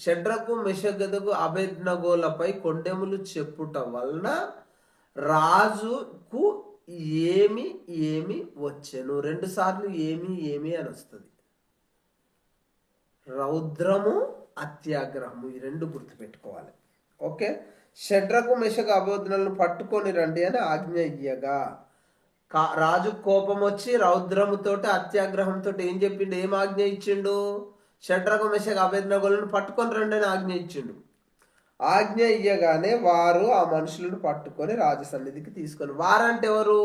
షడ్రకు, మెషగదకు, అబేద్నగోలపై కొండెములు చెప్పుట వలన రాజుకు ఏమి ఏమి వచ్చెను. 2 సార్లు ఏమి ఏమి అని వస్తుంది. రౌద్రము, అత్యాగ్రహము, ఈ 2 గుర్తుపెట్టుకోవాలి. ఓకే, షడ్రకు, మెషకు, అబేద్నగోలను పట్టుకొని రండి అని ఆజ్ఞ ఇయ్యగా రాజు కోపం వచ్చి రౌద్రముతోటి, అత్యాగ్రహంతో ఏం చెప్పిండు? ఏం ఆజ్ఞ ఇచ్చిండు? షడ్రకు, మెషకు, అబేద్నగోలను పట్టుకొని రండి అని ఆజ్ఞ ఇచ్చిండు. ఆజ్ఞ ఇయ్యగానే వారు ఆ మనుషులను పట్టుకొని రాజు సన్నిధికి తీసుకొని, వారంటే ఎవరు?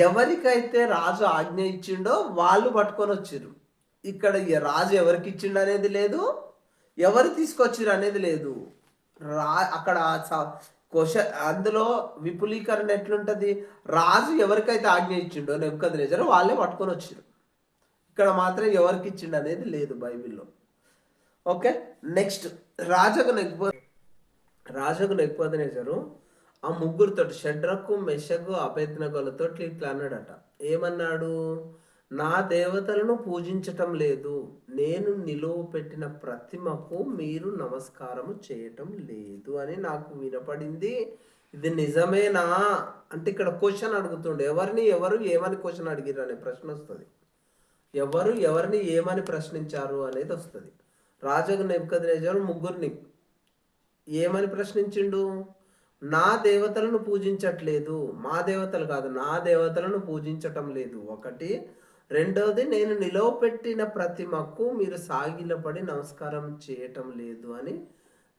ఎవరికైతే రాజు ఆజ్ఞ ఇచ్చిండో వాళ్ళు పట్టుకొని వచ్చిర్రు. ఇక్కడ రాజు ఎవరికి ఇచ్చిండు అనేది లేదు, ఎవరు తీసుకొచ్చిర్రు అనేది లేదు. అక్కడ అందులో విపులీకరణ ఎట్లుంటది? రాజు ఎవరికైతే ఆజ్ఞ ఇచ్చిండో నెబుకద్నెజరు వాళ్ళే పట్టుకొని వచ్చిర్రు. ఇక్కడ మాత్రం ఎవరికి ఇచ్చిండు అనేది లేదు బైబిల్లో. ఓకే, నెక్స్ట్ రాజుకు నెబుకద్నెజరు ఆ ముగ్గురితో, షడ్రకు, మెషకు, అబేద్నగోలతో ఇట్లా అన్నాడట. ఏమన్నాడు? నా దేవతలను పూజించటం లేదు, నేను నిలువ పెట్టిన ప్రతిమకు మీరు నమస్కారము చేయటం లేదు అని నాకు వినపడింది. ఇది నిజమేనా అంటే ఇక్కడ క్వశ్చన్ అడుగుతుండే. ఎవరు ఏమని క్వశ్చన్ అడిగిరు అనే ప్రశ్న వస్తుంది. ఎవరిని ఏమని ప్రశ్నించారు అనేది వస్తుంది. రాజుకు నెబుకద్నెజరు ముగ్గురిని ఏమని ప్రశ్నించిండు? నా దేవతలను పూజించట్లేదు, మా దేవతలు కాదు, నా దేవతలను పూజించటం లేదు ఒకటి. రెండవది, నేను నిలవపెట్టిన ప్రతిమకు మీరు సాగిలపడి నమస్కారం చేయటం లేదు అని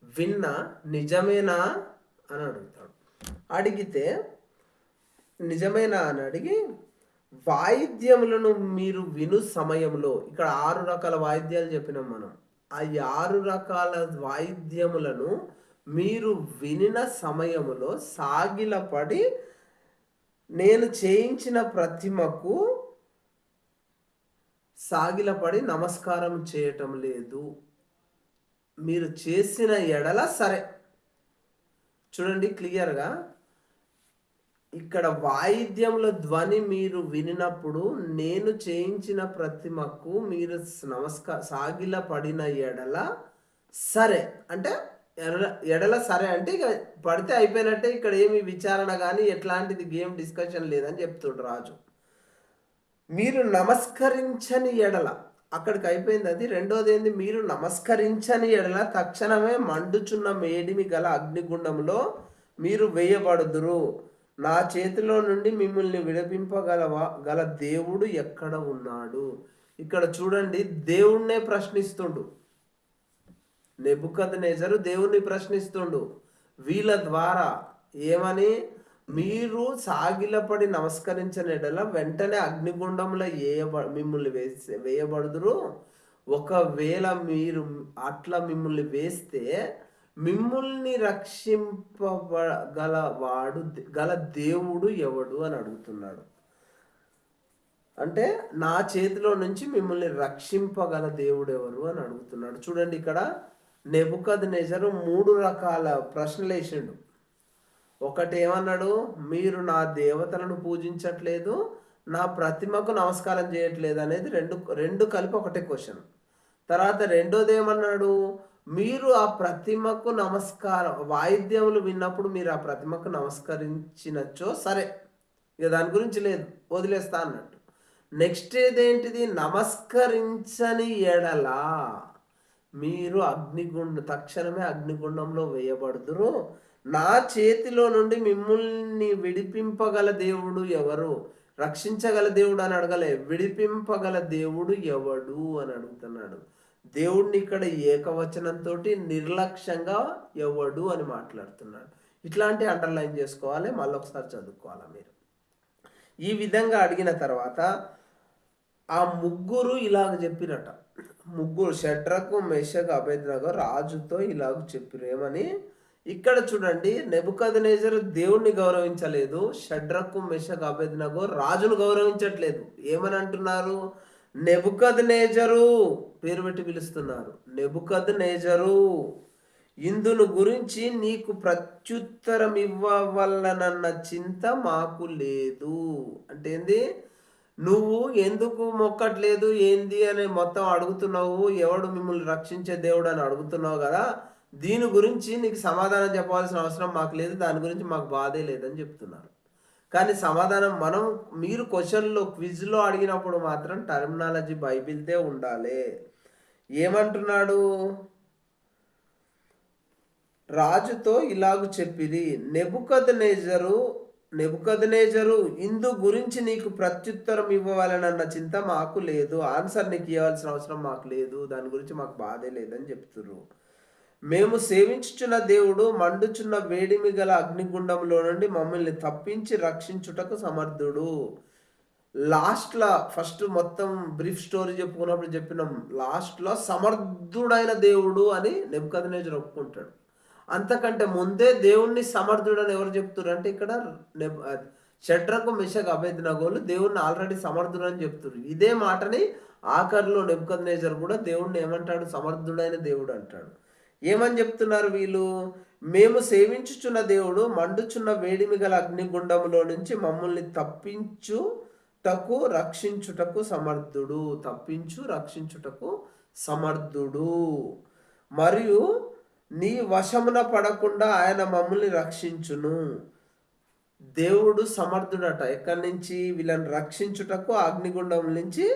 విన్నా, నిజమేనా అని అడుగుతాడు. అడిగితే నిజమేనా అని అడిగి, వాయిద్యములను మీరు విను సమయంలో, ఇక్కడ 6 రకాల వాయిద్యాలు చెప్పినాం మనం. ఆ 6 రకాల వాయిద్యములను మీరు వినిన సమయములో సాగిలపడి నేను చేయించిన ప్రతిమకు సాగిలపడి నమస్కారం చేయటం లేదు. మీరు చేసిన ఎడల సరే. చూడండి క్లియర్గా, ఇక్కడ వాయిద్యముల ధ్వని మీరు వినినప్పుడు నేను చేయించిన ప్రతిమకు మీరు సాగిలపడిన ఎడల సరే అంటే, ఎడల సరే అంటే ఇక పడితే అయిపోయినట్టే. ఇక్కడ ఏమి విచారణ కానీ ఎట్లాంటిది గేమ్ డిస్కషన్ లేదని చెప్తుండ్రు రాజు. మీరు నమస్కరించని ఎడల, అక్కడికి అయిపోయింది అది. రెండోది ఏంది? మీరు నమస్కరించని ఎడల తక్షణమే మండుచున్న మేడిమి గల అగ్నిగుండంలో మీరు వేయబడుదురు. నా చేతిలో నుండి మిమ్మల్ని గల దేవుడు ఎక్కడ ఉన్నాడు? ఇక్కడ చూడండి, దేవుణ్ణే ప్రశ్నిస్తుండు నెబుకద్నెజరు. దేవుణ్ణి ప్రశ్నిస్తుండు వీళ్ళ ద్వారా. ఏమని? మీరు సాగిలపడి నమస్కరించిన ఎడల వెంటనే అగ్నిగుండంలో మిమ్మల్ని వేయబడుదురు. ఒకవేళ మీరు అట్లా మిమ్మల్ని వేస్తే మిమ్మల్ని గల దేవుడు ఎవడు అని అడుగుతున్నాడు. అంటే నా చేతిలో నుంచి మిమ్మల్ని రక్షింపగల దేవుడు ఎవరు అని అడుగుతున్నాడు. చూడండి, ఇక్కడ నెబుకద్నెజరు 3 రకాల ప్రశ్నలు వేసిండు. ఒకటి ఏమన్నాడు? మీరు నా దేవతలను పూజించట్లేదు, నా ప్రతిమకు నమస్కారం చేయట్లేదు అనేది రెండు కలిపి ఒకటే క్వశ్చన్. తర్వాత రెండోది ఏమన్నాడు? మీరు ఆ ప్రతిమకు వాయిద్యములు విన్నప్పుడు మీరు ఆ ప్రతిమకు నమస్కరించినచ్చో సరే, ఇక దాని గురించి లేదు, వదిలేస్తా అన్నట్టు. నెక్స్ట్ ఏదేంటిది? నమస్కరించని ఎడలా మీరు తక్షణమే అగ్నిగుండంలో వేయబడుదురు. నా చేతిలో నుండి మిమ్మల్ని విడిపింపగల దేవుడు ఎవరు? రక్షించగల దేవుడు అని అడగలే, విడిపింపగల దేవుడు ఎవడు అని అడుగుతున్నాడు. దేవుడిని ఇక్కడ ఏకవచనంతో నిర్లక్ష్యంగా ఎవడు అని మాట్లాడుతున్నాడు. ఇట్లాంటి అండర్లైన్ చేసుకోవాలి, మళ్ళీ ఒకసారి చదువుకోవాలా మీరు. ఈ విధంగా అడిగిన తర్వాత ఆ ముగ్గురు ఇలాగ చెప్పిరట. ముగ్గురు షడ్రకు మెషకు అబేద్నగో రాజుతో ఇలాగ చెప్పిరు. ఏమని? ఇక్కడ చూడండి, నెబుకద్నెజరు దేవుణ్ణి గౌరవించలేదు, షడ్రకు మెషకు అబేద్నగో రాజును గౌరవించట్లేదు. ఏమని అంటున్నారు? నెబుకద్నెజరు పేరు పెట్టి పిలుస్తున్నారు. నెబుకద్నెజరు, ఇందును గురించి నీకు ప్రత్యుత్తరం ఇవ్వవలనన్న చింత మాకు లేదు. అంటే ఏంది? నువ్వు ఎందుకు మొక్కట్లేదు ఏంది అని మొత్తం అడుగుతున్నావు, ఎవడు మిమ్మల్ని రక్షించే దేవుడు అని అడుగుతున్నావు కదా, దీని గురించి నీకు సమాధానం చెప్పాల్సిన అవసరం మాకు లేదు, దాని గురించి మాకు బాధే లేదని చెప్తున్నారు. కానీ సమాధానం మీరు క్వశ్చన్లో క్విజ్లో అడిగినప్పుడు మాత్రం టర్మినాలజీ బైబిల్తే ఉండాలి. ఏమంటున్నాడు? రాజుతో ఇలాగు చెప్పిరి, నెబుకద్నెజరు ఇందు గురించి నీకు ప్రత్యుత్తరం ఇవ్వవాలనన్న చింత మాకు లేదు, ఆన్సర్ నీకు ఇవ్వాల్సిన అవసరం మాకు లేదు, దాని గురించి మాకు బాధే లేదని చెప్తున్నారు. మేము సేవించుచున్న దేవుడు మండుచున్న వేడిమి గల అగ్నిగుండంలో నుండి మమ్మల్ని తప్పించి రక్షించుటకు సమర్థుడు. లాస్ట్లో ఫస్ట్ మొత్తం బ్రీఫ్ స్టోరీ చెప్పుకున్నప్పుడు చెప్పినాం, లాస్ట్లో సమర్థుడైన దేవుడు అని నెబుకద్నెజరు ఒప్పుకుంటాడు. అంతకంటే ముందే దేవుణ్ణి సమర్థుడని ఎవరు చెప్తున్నారు అంటే ఇక్కడ షడ్రకు మెషకు అబేద్నగోలు దేవుణ్ణి ఆల్రెడీ సమర్థుడు అని చెప్తున్నారు. ఇదే మాటని ఆఖరిలో నెబుకద్నెజరు కూడా దేవుణ్ణి ఏమంటాడు? సమర్థుడైన దేవుడు అంటాడు. ఏమని చెప్తున్నారు వీళ్ళు? మేము సేవించుచున్న దేవుడు మండుచున్న వేడిమి గల అగ్నిగుండంలో నుంచి మమ్మల్ని రక్షించుటకు సమర్థుడు. రక్షించుటకు సమర్థుడు. మరియు నీ వశమున పడకుండా ఆయన మమ్మల్ని రక్షించును. దేవుడు సమర్థుడట. ఎక్కడి నుంచి? వీళ్ళని రక్షించుటకు, అగ్నిగుండం నుంచి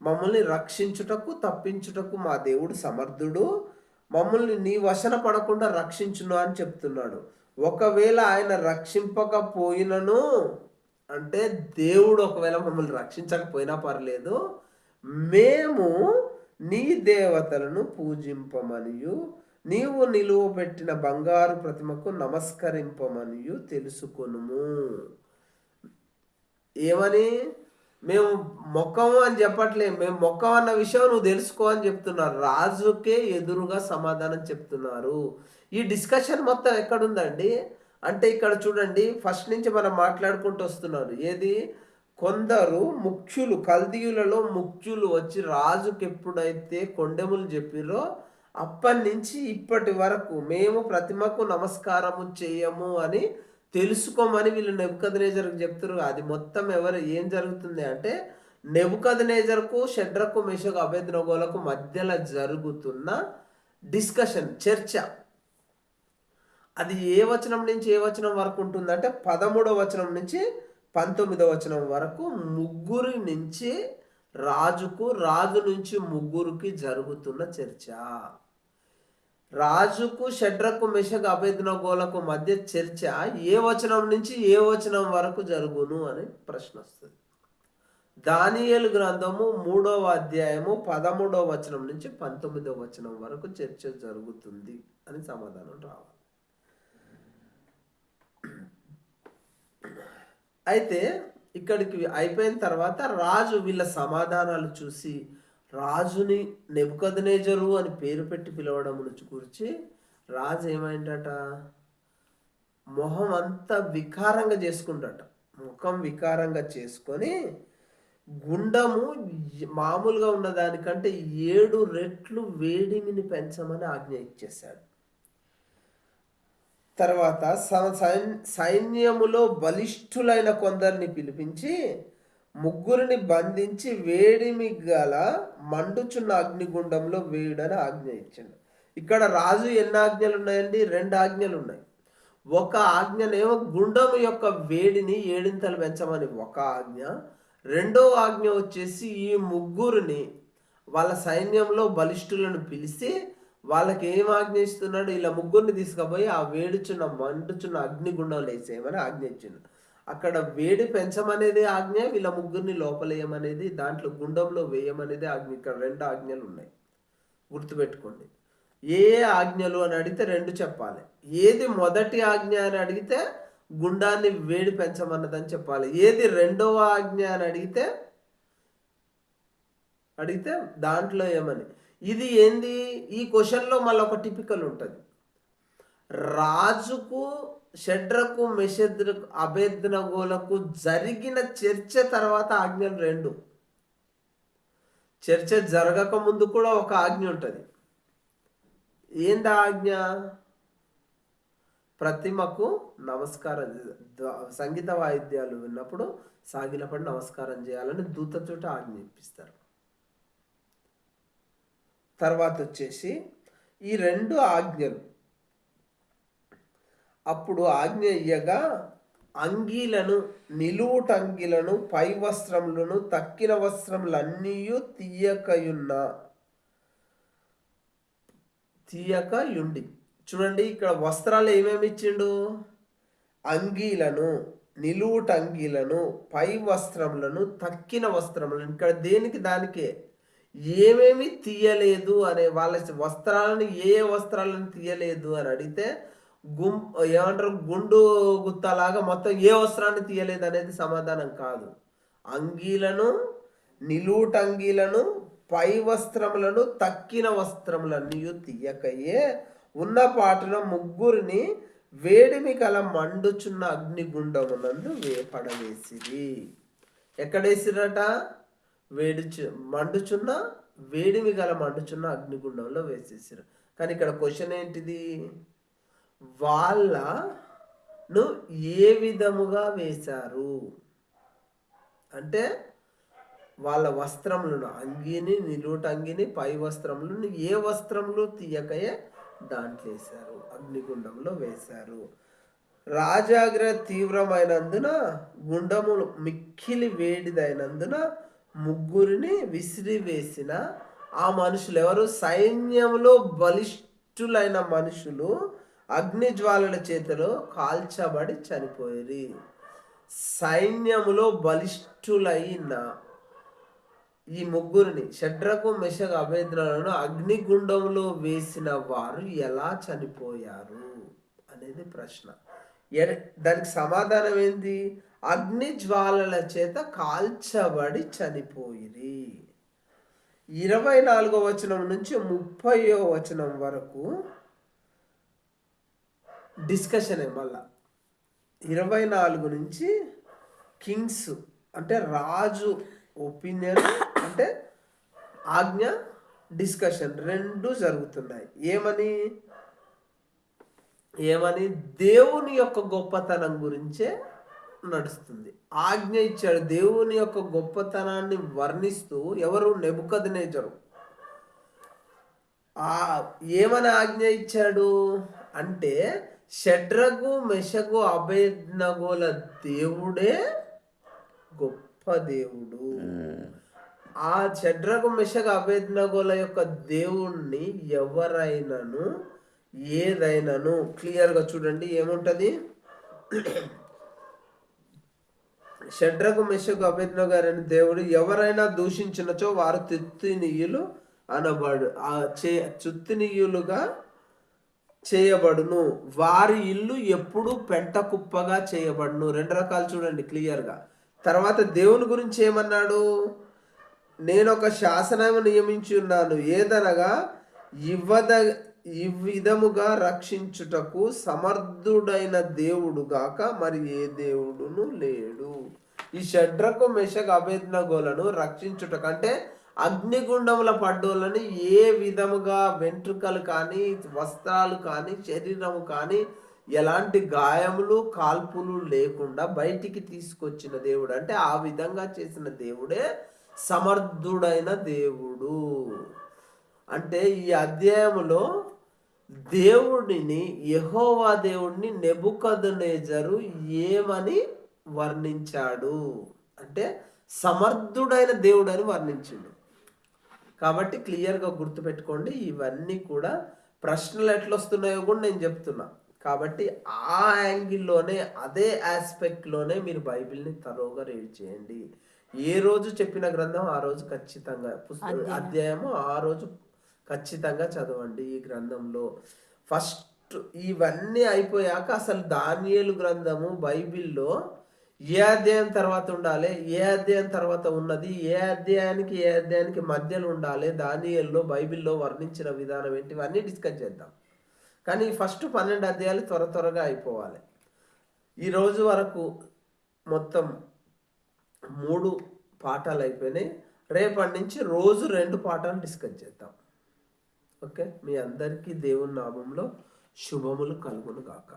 మమ్మల్ని రక్షించుటకు, తప్పించుటకు మా దేవుడు సమర్థుడు. మమ్మల్ని నీ వశన పడకుండా రక్షించును అని చెప్తున్నాడు. ఒకవేళ ఆయన రక్షింపకపోయినను అంటే, దేవుడు ఒకవేళ మమ్మల్ని రక్షించకపోయినా పర్లేదు, మేము నీ దేవతలను పూజింపమనియు నీవు నిలువబెట్టిన బంగారు ప్రతిమకు నమస్కరింపమనియు తెలుసుకొనుము. ఏమని? మేము మొక్కము అని చెప్పట్లే, మేము మొక్కం అన్న విషయం నువ్వు తెలుసుకో అని చెప్తున్నారు. రాజుకే ఎదురుగా సమాధానం చెప్తున్నారు. ఈ డిస్కషన్ మొత్తం ఎక్కడుందండి అంటే ఇక్కడ చూడండి, ఫస్ట్ నుంచి మనం మాట్లాడుకుంటూ వస్తున్నారు. ఏది? కొందరు ముఖ్యులు, కల్దీయులలో ముఖ్యులు వచ్చి రాజుకి ఎప్పుడైతే కొండెములు చెప్పిరో అప్పటి నుంచి ఇప్పటి వరకు మేము ప్రతిమకు నమస్కారము చేయము అని తెలుసుకోమని వీళ్ళు నెబుకద్నెజర్కు చెప్తారు. అది మొత్తం ఏం జరుగుతుంది అంటే, నెబుకద్నెజర్కు షడ్రకు మెషకు అబేద్నగోలకు మధ్యలో జరుగుతున్న డిస్కషన్, చర్చ. అది ఏ వచనం నుంచి ఏ వచనం వరకు ఉంటుందంటే 13వ వచనం నుంచి 19వ వచనం వరకు ముగ్గురి నుంచి రాజు నుంచి ముగ్గురికి జరుగుతున్న చర్చ. రాజుకు షడ్రకు మెషకు అబేద్నగోలకు మధ్య చర్చ ఏ వచనం నుంచి ఏ వచనం వరకు జరుగును అని ప్రశ్న వస్తుంది. దానియేలు గ్రంథము 3వ అధ్యాయము 13వ వచనం నుంచి 19వ వచనం వరకు చర్చ జరుగుతుంది అని సమాధానం రావాలి. అయితే ఇక్కడికి అయిపోయిన తర్వాత రాజు వీళ్ళ సమాధానాలు చూసి రాజుని నెబుకద్నెజరు అని పేరు పెట్టి పిలవడం గురించి రాజు ఏమైందట? మొహం అంతా వికారంగా చేసుకుంటాట. ముఖం వికారంగా చేసుకొని గుండము మామూలుగా ఉన్న దానికంటే 7 రెట్లు వేడిమిని పెంచమని ఆజ్ఞ ఇచ్చేశాడు. తర్వాత సైన్యములో బలిష్ఠులైన కొందరిని పిలిపించి ముగ్గురిని బంధించి వేడిమి గల మండుచున్న అగ్నిగుండంలో వేయుడని ఆజ్ఞ ఇచ్చాడు. ఇక్కడ రాజు ఎన్ని ఆజ్ఞలు ఉన్నాయండి? 2 ఆజ్ఞలు ఉన్నాయి. ఒక ఆజ్ఞనేమో గుండం యొక్క వేడిని 7 పెంచమని ఒక ఆజ్ఞ. రెండవ ఆజ్ఞ వచ్చేసి ఈ ముగ్గురిని వాళ్ళ సైన్యంలో బలిష్ఠులను పిలిచి వాళ్ళకి ఏం ఆజ్ఞ ఇస్తున్నాడు? ఇలా ముగ్గురిని తీసుకుపోయి ఆ మండుచున్న అగ్నిగుండంలో వేసేయమని ఆజ్ఞ ఇచ్చిండు. అక్కడ వేడి పెంచమనేది ఆజ్ఞ, వీళ్ళ ముగ్గురిని లోపలేయమనేది, దాంట్లో గుండంలో వేయమనేది ఆజ్ఞ. ఇక్కడ 2 ఆజ్ఞలు ఉన్నాయి, గుర్తుపెట్టుకోండి. ఏ ఆజ్ఞలు అని అడిగితే 2 చెప్పాలి. ఏది మొదటి ఆజ్ఞ అని అడిగితే గుండాన్ని వేడి పెంచమన్నదని చెప్పాలి. ఏది రెండవ ఆజ్ఞ అని అడిగితే దాంట్లో ఏమని, ఇది ఏంది, ఈ క్వశ్చన్లో మళ్ళీ ఒక టిపికల్ ఉంటుంది. రాజుకు షడ్రకు మెషద్రకు అబేద్నగోలకు జరిగిన చర్చ తర్వాత ఆజ్ఞలు రెండు. చర్చ జరగక ముందు కూడా ఒక ఆజ్ఞ ఉంటుంది. ఏంది ఆజ్ఞ? ప్రతిమకు నమస్కారం, సంగీత వాయిద్యాలు విన్నప్పుడు సాగిలపడి నమస్కారం చేయాలని దూత చోట ఆజ్ఞ ఇప్పిస్తారు. తర్వాత వచ్చేసి ఈ రెండు ఆజ్ఞలు అప్పుడు ఆజ్ఞ ఇయ్యగా అంగీలను, నిలువుటంగిలను, పై వస్త్రములను, తక్కిన వస్త్రములన్నీ తీయకయుండి. చూడండి, ఇక్కడ వస్త్రాలు ఏమేమి ఇచ్చిండు? అంగీలను, నిలువుటంగీలను, పై వస్త్రములను, తక్కిన వస్త్రములను. ఇక్కడ దేనికి దానికే ఏమేమి తీయలేదు అనే, వాళ్ళ వస్త్రాలను ఏ వస్త్రాలను తీయలేదు అని అడిగితే ఏమంటారు, గుండు గుత్తలాగా మొత్తం ఏ వస్త్రాన్ని తీయలేదు అనేది సమాధానం కాదు. అంగీలను, నిలువుటంగీలను, పై వస్త్రములను, తక్కిన వస్త్రములన్నీ తీయకయే ఉన్న పాటున ముగ్గురిని వేడిమి గల మండుచున్న అగ్నిగుండమునందు పడవేసిరి. ఎక్కడేసిరట? మండుచున్న వేడిమి గల మండుచున్న అగ్నిగుండంలో వేసేసారు. కానీ ఇక్కడ క్వశ్చన్ ఏంటిది? వాళ్ళను ఏ విధముగా వేశారు అంటే, వాళ్ళ వస్త్రములను, అంగీని, నిలువుటంగిని, పై వస్త్రములను ఏ వస్త్రములు తీయకయే దాంట్లో వేశారు, అగ్నిగుండంలో వేశారు. రాజాగ్రహ తీవ్రమైనందున, గుండము మిక్కిలి వేడిదైనందున ముగ్గురిని విసిరివేసిన ఆ మనుషులు ఎవరు? సైన్యంలో బలిష్ఠులైన మనుషులు అగ్ని జ్వాలల చేతిలో కాల్చబడి చనిపోయి. సైన్యములో బలిష్ఠులైన ఈ ముగ్గురిని, షడ్రకు మెషకు అబేద్నగోలను అగ్నిగుండంలో వేసిన వారు ఎలా చనిపోయారు అనేది ప్రశ్న. దానికి సమాధానం ఏంది? అగ్ని జ్వాలల చేత కాల్చబడి చనిపోయిరి. 24వ వచనం నుంచి 30వ వచనం వరకు డిస్కషన్. మళ్ళా 24 నుంచి కింగ్స్ అంటే రాజు ఒపీనియన్ అంటే ఆజ్ఞ, డిస్కషన్ రెండు జరుగుతున్నాయి. ఏమని దేవుని యొక్క గొప్పతనం గురించే నడుస్తుంది. ఆజ్ఞ ఇచ్చాడు, దేవుని యొక్క గొప్పతనాన్ని వర్ణిస్తూ. ఎవరు? నెబుకద్నెజరు. ఏమని ఆజ్ఞ ఇచ్చాడు అంటే, షడ్రకు మెషకు అబేద్నగోల దేవుడే గొప్ప దేవుడు. ఆ షడ్రకు మెషకు అబేద్నగోల యొక్క దేవుణ్ణి ఎవరైనాను ఏదైనాను క్లియర్గా చూడండి. ఏముంటది? షడ్రకు మెషకు అబేద్నగో అనే దేవుడు ఎవరైనా దూషించినచో వారు తుత్తినీయులు అనబడు, తుత్తినీయులుగా చేయబడును. వారి ఇల్లు ఎప్పుడు పెంట కుప్పగా చేయబడును. 2 రకాలు చూడండి క్లియర్గా. తర్వాత దేవుని గురించి ఏమన్నాడు? నేను ఒక శాసనము నియమించి ఉన్నాను, ఏదనగా ఈ విధముగా రక్షించుటకు సమర్థుడైన దేవుడు గాక మరి ఏ దేవుడును లేడు. ఈ షడ్రకు మెషకు అబేద్నగోలను రక్షించుటకంటే అగ్నిగుండముల పడ్డోళ్ళని ఏ విధముగా వెంట్రుకలు కానీ, వస్త్రాలు కానీ, శరీరము కానీ ఎలాంటి గాయములు, కాల్పులు లేకుండా బయటికి తీసుకొచ్చిన దేవుడు. అంటే ఆ విధంగా చేసిన దేవుడే సమర్థుడైన దేవుడు. అంటే ఈ అధ్యాయములో దేవుడిని, యెహోవా దేవుడిని నెబుకద్నెజరు ఏమని వర్ణించాడు అంటే సమర్థుడైన దేవుడు అని వర్ణించాడు. కాబట్టి క్లియర్గా గుర్తుపెట్టుకోండి. ఇవన్నీ కూడా ప్రశ్నలు ఎట్లా వస్తున్నాయో కూడా నేను చెప్తున్నా. కాబట్టి ఆ యాంగిల్లోనే, అదే ఆస్పెక్ట్లోనే మీరు బైబిల్ని తరోగా రీడ్ చేయండి. ఏ రోజు చెప్పిన గ్రంథం ఆ రోజు ఖచ్చితంగా, అధ్యాయము ఆ రోజు ఖచ్చితంగా చదవండి. ఈ గ్రంథంలో ఫస్ట్ ఇవన్నీ అయిపోయాక అసలు దానియేలు గ్రంథము బైబిల్లో ఏ అధ్యాయం తర్వాత ఉండాలి, ఏ అధ్యాయం తర్వాత ఉన్నది, ఏ అధ్యాయానికి మధ్యలో ఉండాలి, దానియేలులో బైబిల్లో వర్ణించిన విధానం ఏంటి, ఇవన్నీ డిస్కస్ చేద్దాం. కానీ ఈ ఫస్ట్ 12 అధ్యాయాలు త్వరగా అయిపోవాలి. ఈ రోజు వరకు మొత్తం 3 పాఠాలు అయిపోయినాయి. రేపటి నుంచి రోజు 2 పాఠాలు డిస్కస్ చేద్దాం. ఓకే, మీ అందరికీ దేవుని నామంలో శుభములు కలుగును గాక.